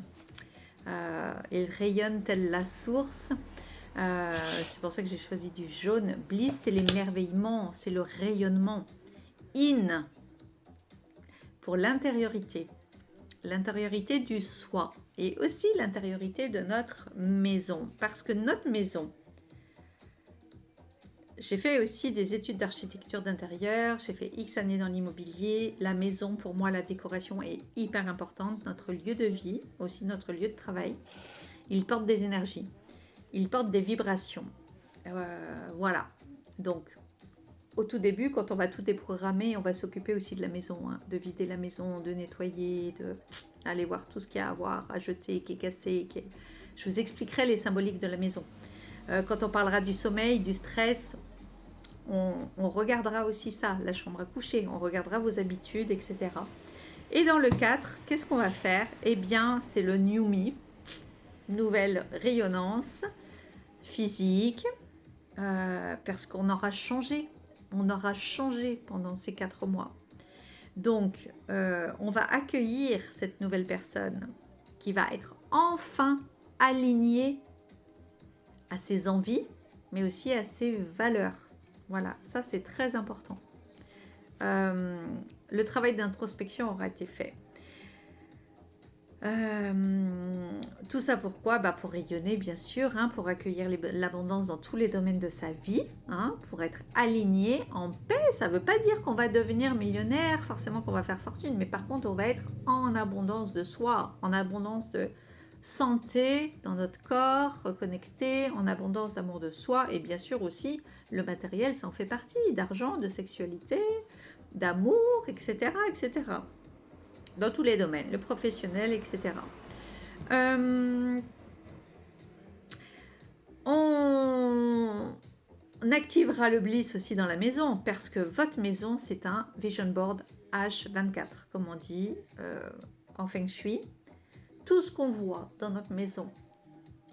Il rayonne telle la source. C'est pour ça que j'ai choisi du jaune. Bliss, c'est l'émerveillement, c'est le rayonnement. In, pour l'intériorité du soi et aussi l'intériorité de notre maison. Parce que notre maison, j'ai fait aussi des études d'architecture d'intérieur, j'ai fait X années dans l'immobilier. La maison, pour moi, la décoration est hyper importante. Notre lieu de vie, aussi notre lieu de travail, il porte des énergies. Il porte des vibrations. Voilà. Donc, au tout début, quand on va tout déprogrammer, on va s'occuper aussi de la maison, hein, de vider la maison, de nettoyer, d'aller voir tout ce qu'il y a à voir, à jeter, qui est cassé. Je vous expliquerai les symboliques de la maison. Quand on parlera du sommeil, du stress, on regardera aussi ça, la chambre à coucher, on regardera vos habitudes, etc. Et dans le 4, qu'est-ce qu'on va faire? Eh bien, c'est le New Me, nouvelle rayonnance physique, parce qu'on aura changé. On aura changé pendant ces 4 mois. Donc, on va accueillir cette nouvelle personne qui va être enfin alignée à ses envies, mais aussi à ses valeurs. Voilà, ça c'est très important. Le travail d'introspection aura été fait. Tout ça pourquoi? Pour rayonner, bien sûr, hein, pour accueillir l'abondance dans tous les domaines de sa vie, hein, pour être aligné, en paix. Ça ne veut pas dire qu'on va devenir millionnaire, forcément qu'on va faire fortune, mais par contre on va être en abondance de soi, en abondance de santé dans notre corps, reconnecté, en abondance d'amour de soi, et bien sûr aussi le matériel, ça en fait partie, d'argent, de sexualité, d'amour, etc., etc. Dans tous les domaines, le professionnel, etc. On activera le bliss aussi dans la maison, parce que votre maison, c'est un vision board H24, comme on dit en Feng Shui. Tout ce qu'on voit dans notre maison,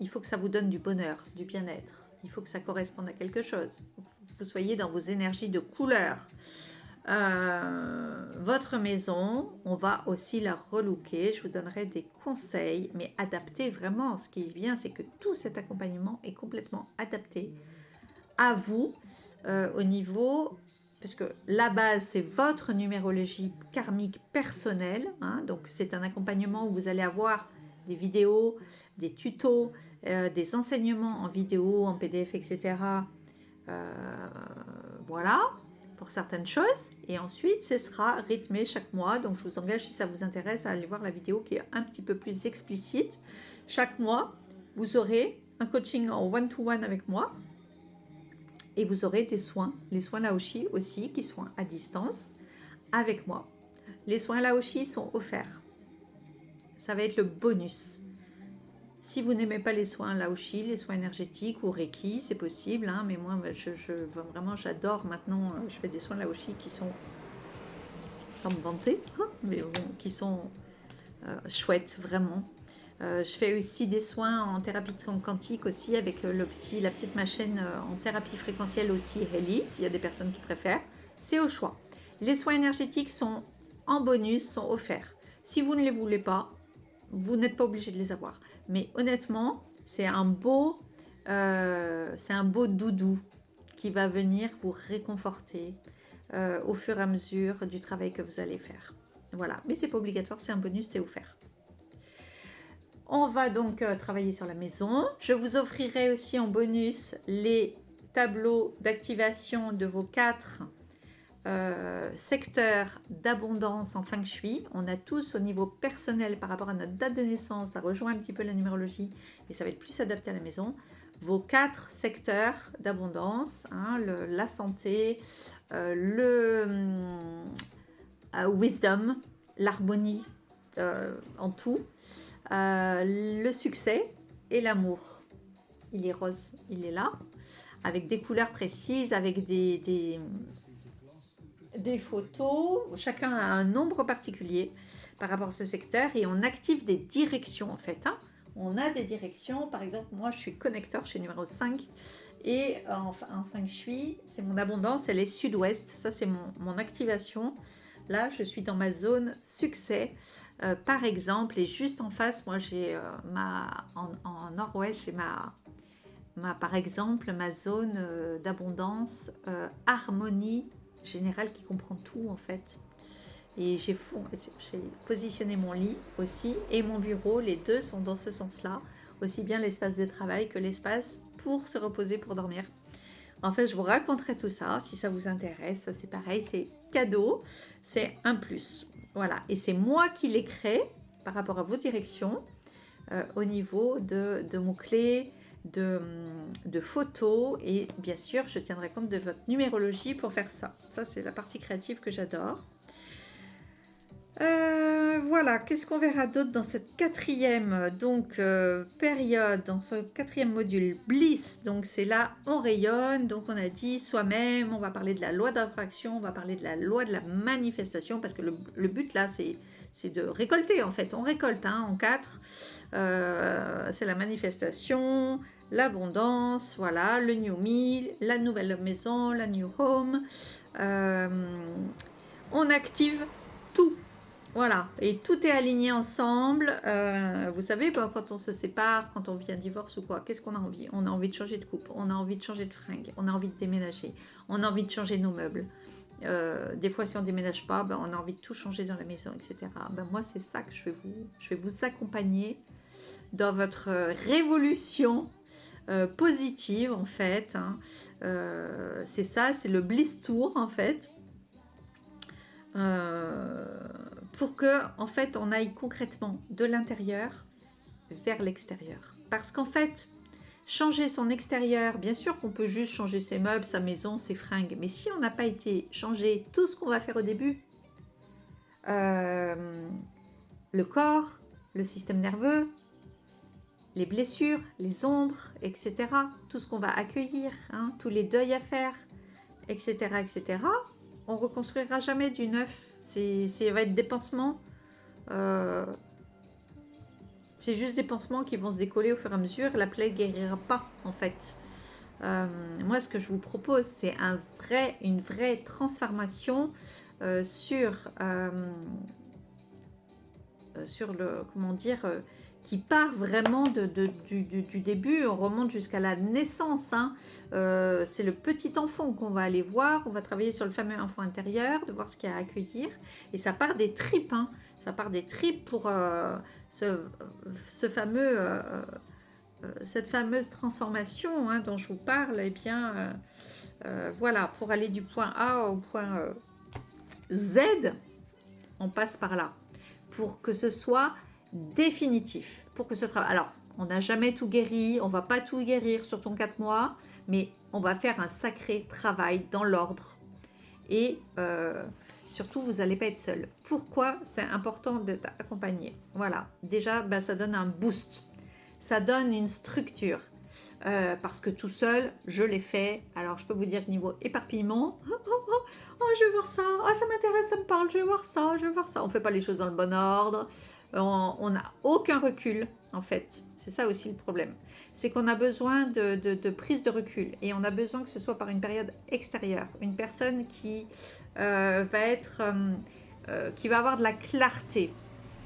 il faut que ça vous donne du bonheur, du bien-être. Il faut que ça corresponde à quelque chose. Vous soyez dans vos énergies de couleur. Votre maison, on va aussi la relooker. Je vous donnerai des conseils, mais adaptés vraiment. Ce qui est bien, c'est que tout cet accompagnement est complètement adapté à vous au niveau, parce que la base, c'est votre numérologie karmique personnelle, hein, donc c'est un accompagnement où vous allez avoir des vidéos, des tutos, des enseignements en vidéo, en PDF, etc. Voilà, pour certaines choses. Et ensuite, ce sera rythmé chaque mois. Donc, je vous engage, si ça vous intéresse, à aller voir la vidéo qui est un petit peu plus explicite. Chaque mois, vous aurez un coaching en one-to-one avec moi. Et vous aurez des soins, les soins Laoshi aussi, qui sont à distance avec moi. Les soins Laoshi sont offerts. Ça va être le bonus. Si vous n'aimez pas les soins Laoshi, les soins énergétiques ou Reiki, c'est possible, hein, mais moi, vraiment, j'adore maintenant. Je fais des soins Laoshi qui sont, sans me vanter, mais bon, qui sont chouettes, vraiment. Je fais aussi des soins en thérapie quantique aussi avec la petite machine en thérapie fréquentielle aussi Heli, s'il y a des personnes qui préfèrent. C'est au choix. Les soins énergétiques sont en bonus, sont offerts. Si vous ne les voulez pas, vous n'êtes pas obligé de les avoir. Mais honnêtement, c'est un beau doudou qui va venir vous réconforter au fur et à mesure du travail que vous allez faire. Voilà, mais c'est pas obligatoire, c'est un bonus, c'est offert. On va donc travailler sur la maison. Je vous offrirai aussi en bonus les tableaux d'activation de vos 4 secteurs d'abondance en Feng Shui. On a tous au niveau personnel par rapport à notre date de naissance, ça rejoint un petit peu la numérologie, mais ça va être plus adapté à la maison. Vos 4 secteurs d'abondance, hein, la santé, wisdom, l'harmonie en tout, le succès et l'amour. Il est rose, il est là, avec des couleurs précises, avec des photos. Chacun a un nombre particulier par rapport à ce secteur et on active des directions en fait. Hein. On a des directions, par exemple, moi je suis connecteur, je suis numéro 5 et en Feng Shui, c'est mon abondance, elle est sud-ouest. Ça, c'est mon activation. Là, je suis dans ma zone succès. Par exemple, et juste en face, moi j'ai en nord-ouest, j'ai par exemple ma zone d'abondance, harmonie générale qui comprend tout en fait. Et j'ai positionné mon lit aussi et mon bureau, les deux sont dans ce sens-là, aussi bien l'espace de travail que l'espace pour se reposer, pour dormir. En fait, je vous raconterai tout ça si ça vous intéresse. Ça, c'est pareil, c'est cadeau, c'est un plus. Voilà, et c'est moi qui l'ai créé par rapport à vos directions au niveau de mots-clés, de photos et bien sûr, je tiendrai compte de votre numérologie pour faire ça. Ça, c'est la partie créative que j'adore. Voilà, qu'est-ce qu'on verra d'autre dans cette quatrième période, dans ce quatrième module Bliss. Donc c'est là, on rayonne, donc on a dit soi-même, on va parler de la loi d'attraction, on va parler de la loi de la manifestation, parce que le but là, c'est de récolter en fait. On récolte en 4, c'est la manifestation, l'abondance, voilà, le new me, la nouvelle maison, la new home. On active tout. Voilà, et tout est aligné ensemble. Vous savez, quand on se sépare, quand on vit un divorce ou quoi, qu'est-ce qu'on a envie? On a envie de changer de coupe, on a envie de changer de fringues, on a envie de déménager, on a envie de changer nos meubles. Des fois, si on ne déménage pas, on a envie de tout changer dans la maison, etc. Moi, c'est ça que je vais vous accompagner dans votre révolution positive, en fait. Hein. C'est ça, c'est le Bliss Tour, en fait. Pour que, en fait, on aille concrètement de l'intérieur vers l'extérieur. Parce qu'en fait, changer son extérieur, bien sûr qu'on peut juste changer ses meubles, sa maison, ses fringues, mais si on n'a pas été changer tout ce qu'on va faire au début, le corps, le système nerveux, les blessures, les ombres, etc., tout ce qu'on va accueillir, tous les deuils à faire, etc., etc., on reconstruira jamais du neuf. Ça va être des pansements. C'est juste des pansements qui vont se décoller au fur et à mesure. La plaie ne guérira pas, en fait. Moi, ce que je vous propose, c'est une vraie transformation sur le, qui part vraiment du début, on remonte jusqu'à la naissance. Hein. C'est le petit enfant qu'on va aller voir, on va travailler sur le fameux enfant intérieur, de voir ce qu'il y a à accueillir. Et ça part des tripes, hein. Ça part des tripes pour ce fameux, cette fameuse transformation hein, dont je vous parle. Eh bien, voilà, pour aller du point A au point Z, on passe par là. Pour que ce soit définitif, pour que ce travail... Alors, on n'a jamais tout guéri, on va pas tout guérir sur ton 4 mois, mais on va faire un sacré travail dans l'ordre. Et surtout, vous n'allez pas être seul. Pourquoi c'est important d'être accompagné? Voilà, déjà, bah, ça donne un boost, ça donne une structure. Parce que tout seul, je l'ai fait. Alors, je peux vous dire niveau éparpillement, oh, je vais voir ça, oh, ça m'intéresse, ça me parle, je vais voir ça, je vais voir ça. On ne fait pas les choses dans le bon ordre. On n'a aucun recul, en fait. C'est ça aussi le problème. C'est qu'on a besoin de prise de recul. Et on a besoin que ce soit par une période extérieure. Une personne qui qui va avoir de la clarté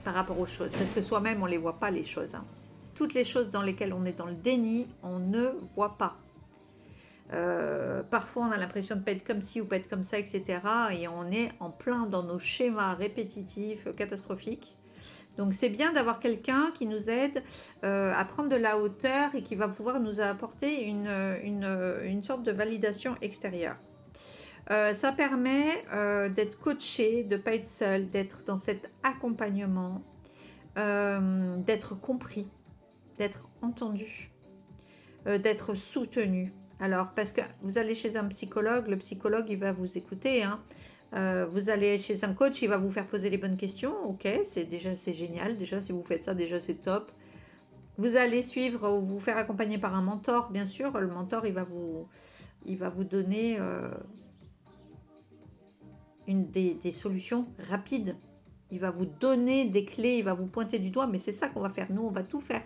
par rapport aux choses. Parce que soi-même, on ne les voit pas, les choses. Hein. Toutes les choses dans lesquelles on est dans le déni, on ne voit pas. Parfois, on a l'impression de ne pas être comme ci ou pas être comme ça, etc. Et on est en plein dans nos schémas répétitifs, catastrophiques. Donc, c'est bien d'avoir quelqu'un qui nous aide à prendre de la hauteur et qui va pouvoir nous apporter une sorte de validation extérieure. Ça permet d'être coaché, de ne pas être seul, d'être dans cet accompagnement, d'être compris, d'être entendu, d'être soutenu. Alors, parce que vous allez chez un psychologue, le psychologue, il va vous écouter. Hein. Vous allez chez un coach, il va vous faire poser les bonnes questions. Ok, c'est génial. Déjà, si vous faites ça, déjà, c'est top. Vous allez suivre ou vous faire accompagner par un mentor, bien sûr. Le mentor, il va vous donner des solutions rapides. Il va vous donner des clés, il va vous pointer du doigt. Mais c'est ça qu'on va faire. Nous, on va tout faire.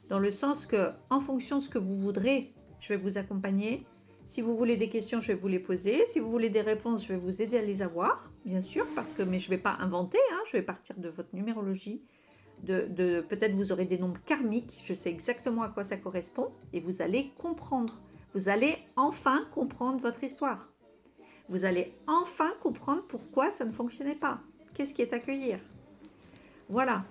Dans le sens que, en fonction de ce que vous voudrez, je vais vous accompagner. Si vous voulez des questions, je vais vous les poser. Si vous voulez des réponses, je vais vous aider à les avoir, bien sûr, mais je ne vais pas inventer. Hein, je vais partir de votre numérologie. Peut-être vous aurez des nombres karmiques. Je sais exactement à quoi ça correspond. Et vous allez comprendre. Vous allez enfin comprendre votre histoire. Vous allez enfin comprendre pourquoi ça ne fonctionnait pas. Qu'est-ce qui est à accueillir? Voilà.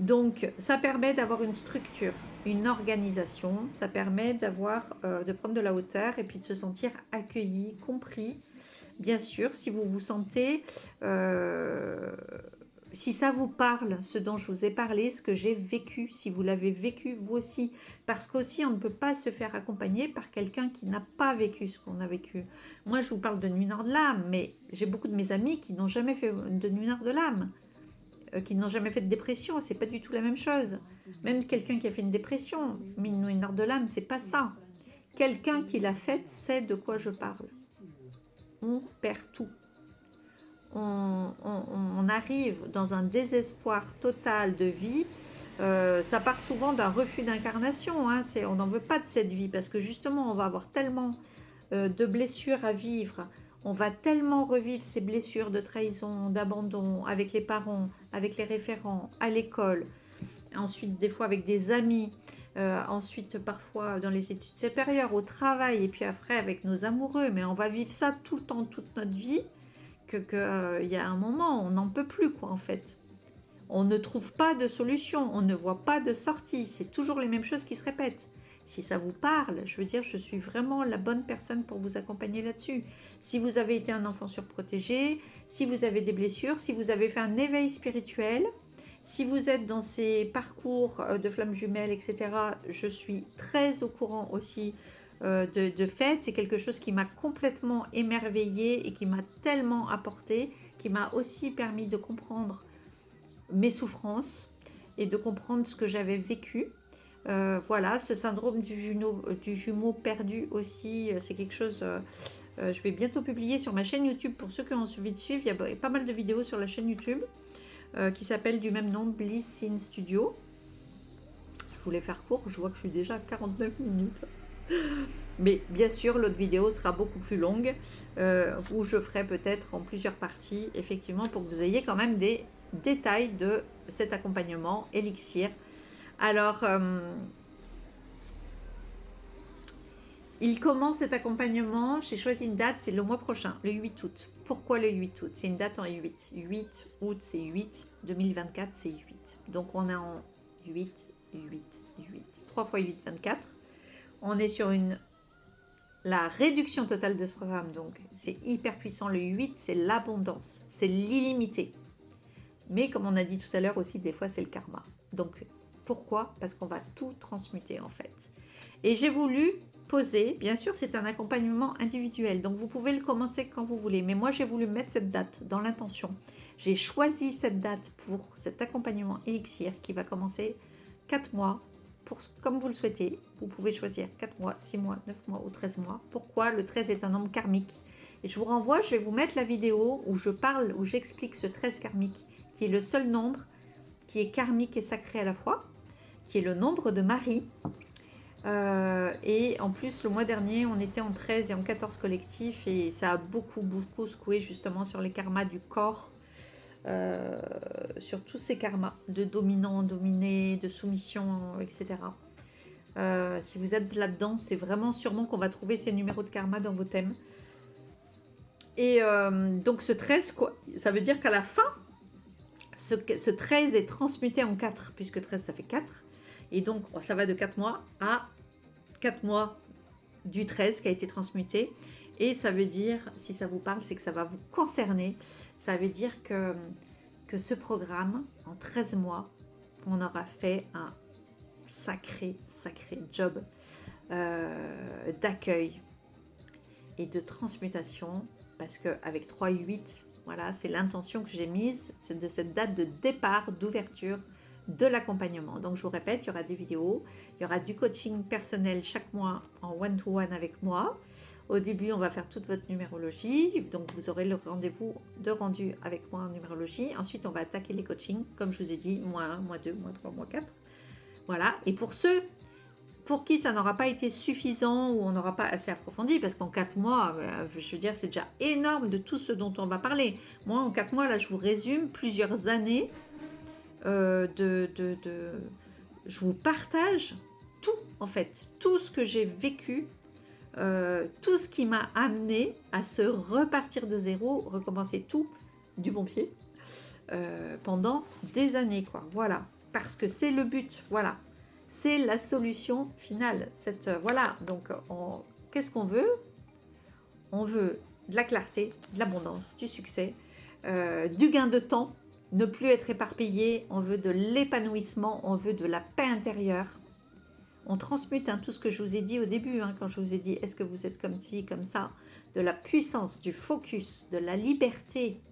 Donc, ça permet d'avoir une structure, une organisation. Ça permet de prendre de la hauteur et puis de se sentir accueilli, compris. Bien sûr, si vous vous sentez, si ça vous parle, ce dont je vous ai parlé, ce que j'ai vécu, si vous l'avez vécu vous aussi, parce qu'aussi on ne peut pas se faire accompagner par quelqu'un qui n'a pas vécu ce qu'on a vécu. Moi, je vous parle de nuit noire de l'âme, mais j'ai beaucoup de mes amis qui n'ont jamais fait de nuit noire de l'âme. Qui n'ont jamais fait de dépression, c'est pas du tout la même chose. Même quelqu'un qui a fait une dépression, mais une nuit noire de l'âme, c'est pas ça. Quelqu'un qui l'a faite sait de quoi je parle. On perd tout. On arrive dans un désespoir total de vie. Ça part souvent d'un refus d'incarnation. Hein. On n'en veut pas de cette vie parce que justement, on va avoir tellement de blessures à vivre. On va tellement revivre ces blessures de trahison, d'abandon avec les parents, avec les référents, à l'école, ensuite des fois avec des amis, ensuite parfois dans les études supérieures, au travail, et puis après avec nos amoureux. Mais on va vivre ça tout le temps, toute notre vie, y a un moment, on n'en peut plus, quoi, en fait. On ne trouve pas de solution, on ne voit pas de sortie, c'est toujours les mêmes choses qui se répètent. Si ça vous parle, je veux dire, je suis vraiment la bonne personne pour vous accompagner là-dessus. Si vous avez été un enfant surprotégé, si vous avez des blessures, si vous avez fait un éveil spirituel, si vous êtes dans ces parcours de flammes jumelles, etc., je suis très au courant aussi de fait. C'est quelque chose qui m'a complètement émerveillée et qui m'a tellement apporté, qui m'a aussi permis de comprendre mes souffrances et de comprendre ce que j'avais vécu. Voilà, ce syndrome du jumeau perdu aussi, c'est quelque chose, je vais bientôt publier sur ma chaîne YouTube. Pour ceux qui ont envie de suivre, il y a pas mal de vidéos sur la chaîne YouTube qui s'appelle du même nom, Bliss in Studio. Je voulais faire court, je vois que je suis déjà à 49 minutes. Mais bien sûr, l'autre vidéo sera beaucoup plus longue, où je ferai peut-être en plusieurs parties, effectivement, pour que vous ayez quand même des détails de cet accompagnement Elixir. Alors, il commence cet accompagnement, j'ai choisi une date, c'est le mois prochain, le 8 août. Pourquoi le 8 août? C'est une date en 8. 8 août, c'est 8. 2024, c'est 8. Donc on est en 8, 8, 8. 3 fois 8, 24. On est sur la réduction totale de ce programme. Donc c'est hyper puissant. Le 8, c'est l'abondance. C'est l'illimité. Mais comme on a dit tout à l'heure aussi, des fois, c'est le karma. Donc pourquoi? Parce qu'on va tout transmuter en fait. Et j'ai voulu poser, bien sûr c'est un accompagnement individuel, donc vous pouvez le commencer quand vous voulez, mais moi j'ai voulu mettre cette date dans l'intention. J'ai choisi cette date pour cet accompagnement Elixir qui va commencer 4 mois, comme vous le souhaitez. Vous pouvez choisir 4 mois, 6 mois, 9 mois ou 13 mois. Pourquoi? Le 13 est un nombre karmique. Et je vous renvoie, je vais vous mettre la vidéo où je parle, où j'explique ce 13 karmique, qui est le seul nombre qui est karmique et sacré à la fois, qui est le nombre de Marie. Et en plus, le mois dernier, on était en 13 et en 14 collectifs et ça a beaucoup secoué justement sur les karmas du corps, sur tous ces karmas de dominant, dominé, de soumission, etc. Si vous êtes là-dedans, c'est vraiment sûrement qu'on va trouver ces numéros de karma dans vos thèmes. Et donc ce 13, quoi, ça veut dire qu'à la fin, ce 13 est transmuté en 4, puisque 13 ça fait 4. Et donc ça va de 4 mois à 4 mois du 13 qui a été transmuté. Et ça veut dire, si ça vous parle, c'est que ça va vous concerner. Ça veut dire que ce programme, en 13 mois, on aura fait un sacré job d'accueil et de transmutation. Parce qu'avec 3 et 8, voilà, c'est l'intention que j'ai mise de cette date de départ, d'ouverture de l'accompagnement. Donc je vous répète, il y aura des vidéos, il y aura du coaching personnel chaque mois en one-to-one avec moi. Au début, on va faire toute votre numérologie, donc vous aurez le rendez-vous de rendu avec moi en numérologie. Ensuite, on va attaquer les coachings, comme je vous ai dit, mois 1, mois 2, mois 3, mois 4. Voilà, et pour ceux pour qui ça n'aura pas été suffisant ou on n'aura pas assez approfondi, parce qu'en 4 mois, je veux dire, c'est déjà énorme de tout ce dont on va parler. Moi, en 4 mois, là, je vous résume plusieurs années je vous partage tout, en fait, tout ce que j'ai vécu, tout ce qui m'a amené à se repartir de zéro, recommencer tout du bon pied pendant des années, quoi. Voilà, parce que c'est le but, voilà. C'est la solution finale. Voilà, donc qu'est-ce qu'on veut? On veut de la clarté, de l'abondance, du succès, du gain de temps, ne plus être éparpillé, on veut de l'épanouissement, on veut de la paix intérieure. On transmute tout ce que je vous ai dit au début, quand je vous ai dit est-ce que vous êtes comme ci, comme ça, de la puissance, du focus, de la liberté.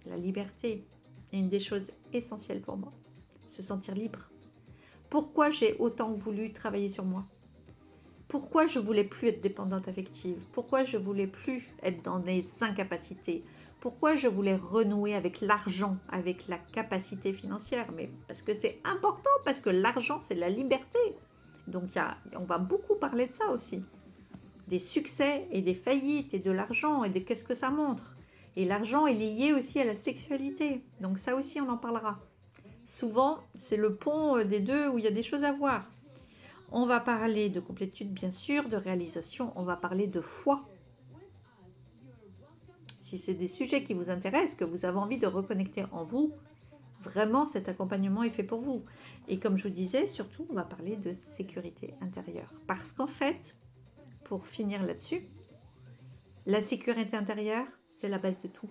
La liberté est une des choses essentielles pour moi, se sentir libre. Pourquoi j'ai autant voulu travailler sur moi? Pourquoi je voulais plus être dépendante affective? Pourquoi je voulais plus être dans des incapacités? Pourquoi je voulais renouer avec l'argent, avec la capacité financière? Mais parce que c'est important, parce que l'argent, c'est la liberté. Donc, on va beaucoup parler de ça aussi. Des succès et des faillites et de l'argent et de qu'est-ce que ça montre. Et l'argent est lié aussi à la sexualité. Donc ça aussi, on en parlera. Souvent, c'est le pont des deux où il y a des choses à voir. On va parler de complétude, bien sûr, de réalisation. On va parler de foi. Si c'est des sujets qui vous intéressent, que vous avez envie de reconnecter en vous, vraiment cet accompagnement est fait pour vous. Et comme je vous disais, surtout, on va parler de sécurité intérieure. Parce qu'en fait, pour finir là-dessus, la sécurité intérieure, c'est la base de tout.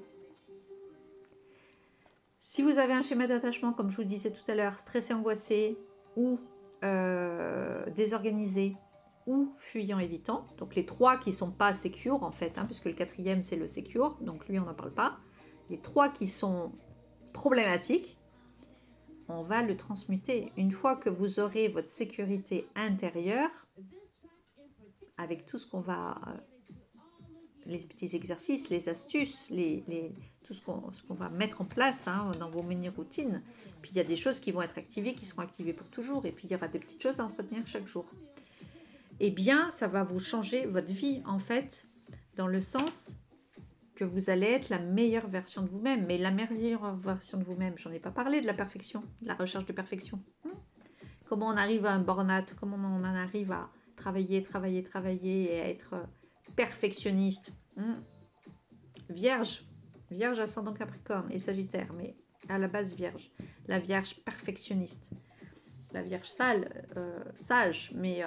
Si vous avez un schéma d'attachement, comme je vous disais tout à l'heure, stressé, angoissé ou désorganisé ou fuyant, évitant, donc les 3 qui ne sont pas secure en fait, puisque le 4e c'est le secure, donc lui on n'en parle pas, les 3 qui sont problématiques, on va le transmuter. Une fois que vous aurez votre sécurité intérieure, avec tout ce qu'on va, les petits exercices, les astuces, tout ce qu'on va mettre en place dans vos mini-routines. Puis il y a des choses qui vont être activées, qui seront activées pour toujours. Et puis il y aura des petites choses à entretenir chaque jour. Eh bien, ça va vous changer votre vie, en fait, dans le sens que vous allez être la meilleure version de vous-même. Mais la meilleure version de vous-même, j'en ai pas parlé de la perfection, de la recherche de perfection. comment on arrive à un burn-out, comment on en arrive à travailler et à être perfectionniste. Vierge, Vierge ascendant Capricorne et Sagittaire, mais à la base Vierge. La Vierge perfectionniste. La Vierge sage, mais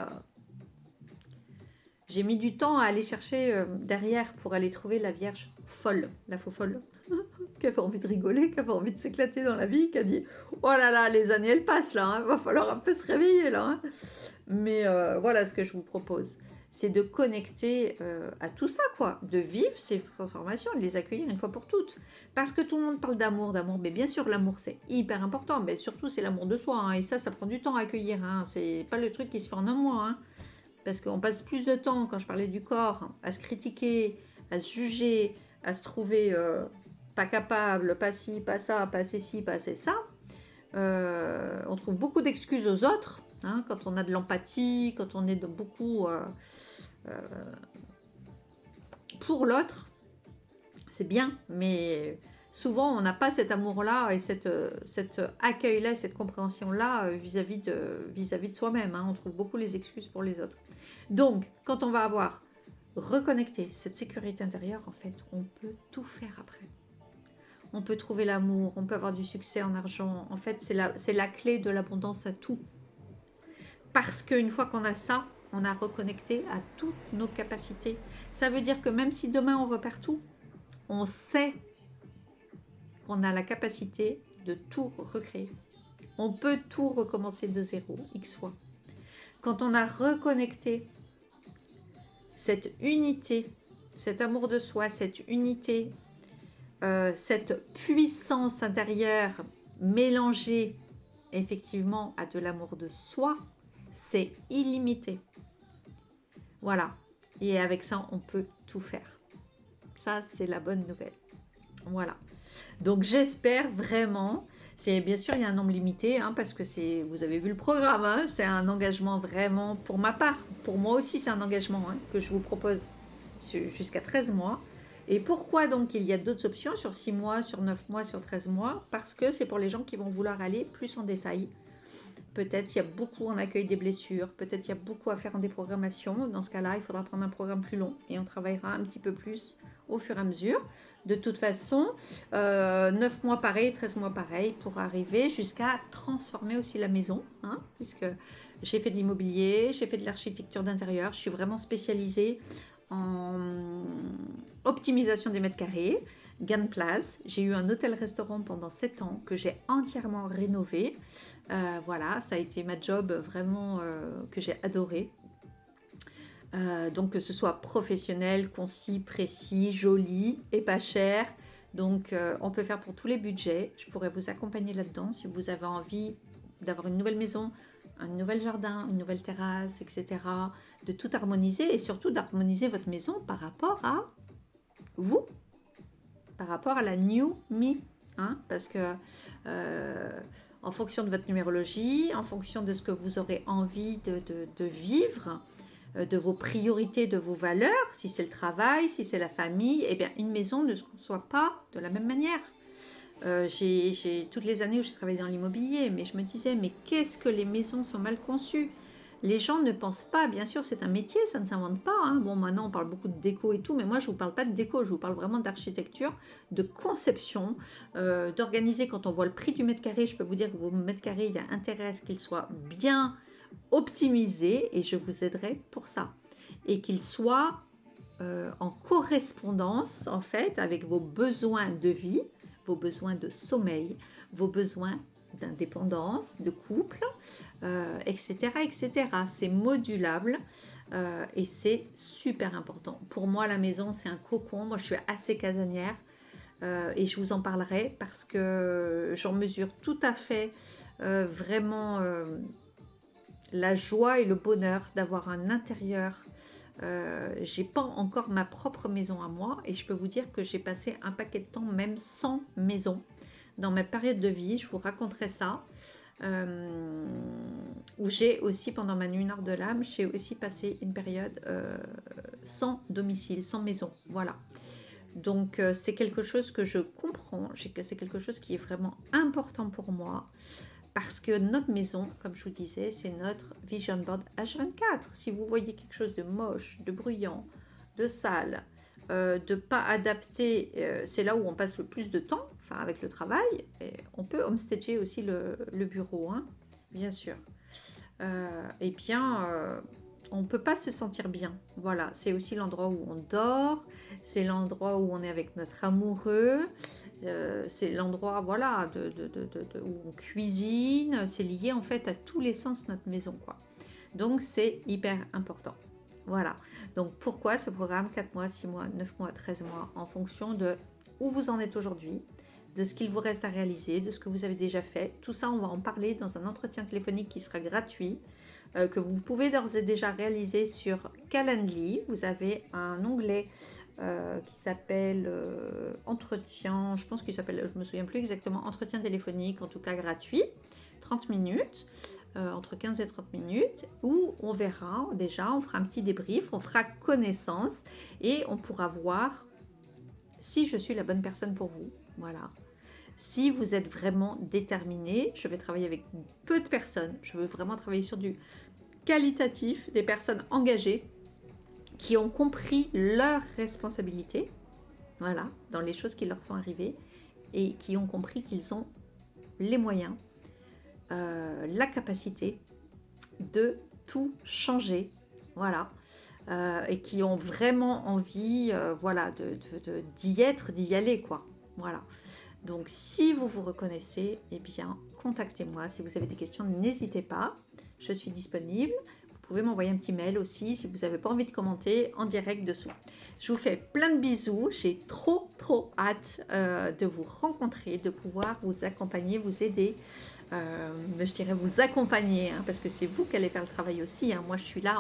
j'ai mis du temps à aller chercher derrière pour aller trouver la Vierge folle, la faux folle, qui a pas envie de rigoler, qui a pas envie de s'éclater dans la vie, qui a dit « Oh là là, les années elles passent là, hein, va falloir un peu se réveiller là. Hein. » Mais voilà ce que je vous propose. C'est de connecter à tout ça, quoi, de vivre ces transformations, de les accueillir une fois pour toutes. Parce que tout le monde parle d'amour, mais bien sûr l'amour c'est hyper important, mais surtout c'est l'amour de soi, hein, et ça prend du temps à accueillir, hein, c'est pas le truc qui se fait en un mois, hein, parce qu'on passe plus de temps, quand je parlais du corps, à se critiquer, à se juger, à se trouver pas capable, pas ci, pas ça, pas ceci, pas c'est ça. On trouve beaucoup d'excuses aux autres, hein, quand on a de l'empathie, quand on est de beaucoup pour l'autre, c'est bien, mais souvent on n'a pas cet amour-là et cet accueil-là, cette compréhension-là vis-à-vis de soi-même, hein. On trouve beaucoup les excuses pour les autres. Donc, quand on va avoir reconnecté cette sécurité intérieure, en fait, on peut tout faire après. On peut trouver l'amour, on peut avoir du succès en argent. En fait, c'est la clé de l'abondance à tout. Parce qu'une fois qu'on a ça, on a reconnecté à toutes nos capacités. Ça veut dire que même si demain on repère tout, on sait qu'on a la capacité de tout recréer. On peut tout recommencer de zéro, X fois. Quand on a reconnecté cette unité, cet amour de soi, cette unité, cette puissance intérieure mélangée effectivement à de l'amour de soi, c'est illimité. Voilà. Et avec ça, on peut tout faire. Ça, c'est la bonne nouvelle. Voilà. Donc, j'espère vraiment. Bien sûr, il y a un nombre limité, hein, parce que vous avez vu le programme, hein, c'est un engagement vraiment pour ma part. Pour moi aussi, c'est un engagement, hein, que je vous propose jusqu'à 13 mois. Et pourquoi donc il y a d'autres options sur 6 mois, sur 9 mois, sur 13 mois? Parce que c'est pour les gens qui vont vouloir aller plus en détail. Peut-être il y a beaucoup en accueil des blessures, peut-être il y a beaucoup à faire en déprogrammation. Dans ce cas-là, il faudra prendre un programme plus long et on travaillera un petit peu plus au fur et à mesure. De toute façon, 9 mois pareil, 13 mois pareil, pour arriver jusqu'à transformer aussi la maison, hein, puisque j'ai fait de l'immobilier, j'ai fait de l'architecture d'intérieur, je suis vraiment spécialisée en optimisation des mètres carrés, gain de place. J'ai eu un hôtel-restaurant pendant 7 ans que j'ai entièrement rénové. Voilà, ça a été ma job vraiment que j'ai adoré. Donc que ce soit professionnel, concis, précis, joli et pas cher. Donc on peut faire pour tous les budgets. Je pourrais vous accompagner là-dedans si vous avez envie d'avoir une nouvelle maison, un nouvel jardin, une nouvelle terrasse, etc. De tout harmoniser et surtout d'harmoniser votre maison par rapport à vous, par rapport à la New Me, hein, parce que en fonction de votre numérologie, en fonction de ce que vous aurez envie de vivre, de vos priorités, de vos valeurs, si c'est le travail, si c'est la famille, eh bien une maison ne se conçoit pas de la même manière. J'ai toutes les années où j'ai travaillé dans l'immobilier, mais je me disais, mais qu'est-ce que les maisons sont mal conçues? Les gens ne pensent pas, bien sûr c'est un métier, ça ne s'invente pas, hein. Bon, maintenant on parle beaucoup de déco et tout, mais moi je ne vous parle pas de déco, je vous parle vraiment d'architecture, de conception, d'organiser. Quand on voit le prix du mètre carré, je peux vous dire que vos mètres carrés, il y a intérêt à ce qu'ils soient bien optimisés et je vous aiderai pour ça. Et qu'ils soient en correspondance en fait avec vos besoins de vie, vos besoins de sommeil, vos besoins d'indépendance, de couple, etc., etc. C'est modulable et c'est super important. Pour moi, la maison, c'est un cocon. Moi, je suis assez casanière et je vous en parlerai parce que j'en mesure tout à fait vraiment la joie et le bonheur d'avoir un intérieur. J'ai pas encore ma propre maison à moi et je peux vous dire que j'ai passé un paquet de temps même sans maison dans ma période de vie. Je vous raconterai ça. Où j'ai aussi, pendant ma nuit noire de l'âme, j'ai aussi passé une période sans domicile, sans maison. Voilà. Donc c'est quelque chose que je comprends, c'est quelque chose qui est vraiment important pour moi Parce que notre maison, comme je vous disais, c'est notre vision board H24. Si vous voyez quelque chose de moche, de bruyant, de sale, de pas adapté, c'est là où on passe le plus de temps, enfin avec le travail. Et on peut homestager aussi le bureau, hein, bien sûr. Eh bien, on ne peut pas se sentir bien. Voilà, c'est aussi l'endroit où on dort, c'est l'endroit où on est avec notre amoureux, c'est l'endroit voilà, où on cuisine, c'est lié en fait à tous les sens notre maison, quoi. Donc c'est hyper important. Voilà, donc pourquoi ce programme 4 mois, 6 mois, 9 mois, 13 mois, en fonction de où vous en êtes aujourd'hui, de ce qu'il vous reste à réaliser, de ce que vous avez déjà fait. Tout ça, on va en parler dans un entretien téléphonique qui sera gratuit, que vous pouvez d'ores et déjà réaliser sur Calendly. Vous avez un onglet qui s'appelle entretien, je pense qu'il s'appelle, je me souviens plus exactement, entretien téléphonique, en tout cas gratuit, 30 minutes. Entre 15 et 30 minutes, où on verra déjà, on fera un petit débrief, on fera connaissance et on pourra voir si je suis la bonne personne pour vous. Voilà. Si vous êtes vraiment déterminé, je vais travailler avec peu de personnes, je veux vraiment travailler sur du qualitatif, des personnes engagées qui ont compris leurs responsabilités, voilà, dans les choses qui leur sont arrivées et qui ont compris qu'ils ont les moyens, la capacité de tout changer, voilà, et qui ont vraiment envie, voilà, d'y être, d'y aller, quoi, voilà. Donc, si vous vous reconnaissez, eh bien, contactez-moi. Si vous avez des questions, n'hésitez pas, je suis disponible. Vous pouvez m'envoyer un petit mail aussi si vous n'avez pas envie de commenter en direct dessous. Je vous fais plein de bisous. J'ai trop hâte de vous rencontrer, de pouvoir vous accompagner, vous aider. Je dirais vous accompagner, hein, parce que c'est vous qui allez faire le travail aussi, hein. Moi, je suis là,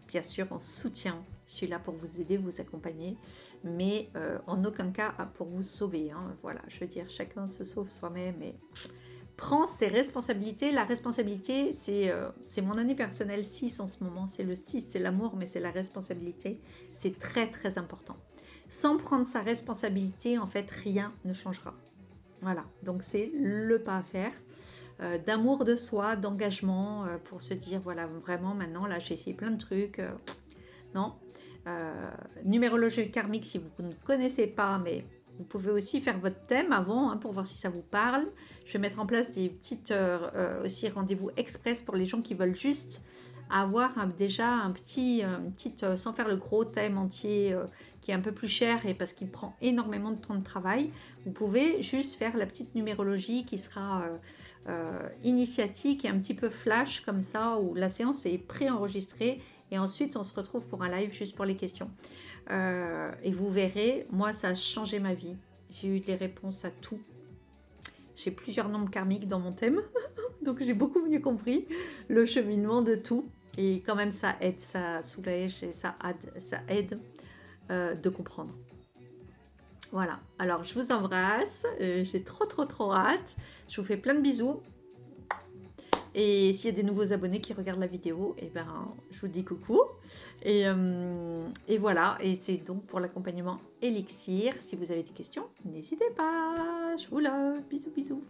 bien sûr, en soutien. Je suis là pour vous aider, vous accompagner, mais en aucun cas pour vous sauver, hein. Voilà, je veux dire, chacun se sauve soi-même et prend ses responsabilités. La responsabilité, c'est mon année personnelle 6 en ce moment. C'est le 6, c'est l'amour, mais c'est la responsabilité. C'est très important. Sans prendre sa responsabilité, en fait, rien ne changera. Voilà, donc c'est le pas à faire. D'amour de soi, d'engagement, pour se dire, voilà, vraiment, maintenant, là, j'ai essayé plein de trucs. Non. Numérologie karmique, si vous ne connaissez pas, mais vous pouvez aussi faire votre thème avant, hein, pour voir si ça vous parle. Je vais mettre en place des petites aussi rendez-vous express pour les gens qui veulent juste avoir déjà un petit, sans faire le gros thème entier qui est un peu plus cher et parce qu'il prend énormément de temps de travail. Vous pouvez juste faire la petite numérologie qui sera initiatique et un petit peu flash comme ça, où la séance est préenregistrée et ensuite on se retrouve pour un live juste pour les questions. Et vous verrez, moi ça a changé ma vie. J'ai eu des réponses à tout. J'ai plusieurs nombres karmiques dans mon thème, donc j'ai beaucoup mieux compris le cheminement de tout. Et quand même ça aide, ça soulage et ça aide de comprendre. Voilà, alors je vous embrasse, j'ai trop hâte. Je vous fais plein de bisous. Et s'il y a des nouveaux abonnés qui regardent la vidéo, eh ben, je vous dis coucou. Et voilà, et c'est donc pour l'accompagnement Elixir. Si vous avez des questions, n'hésitez pas. Je vous love. Bisous.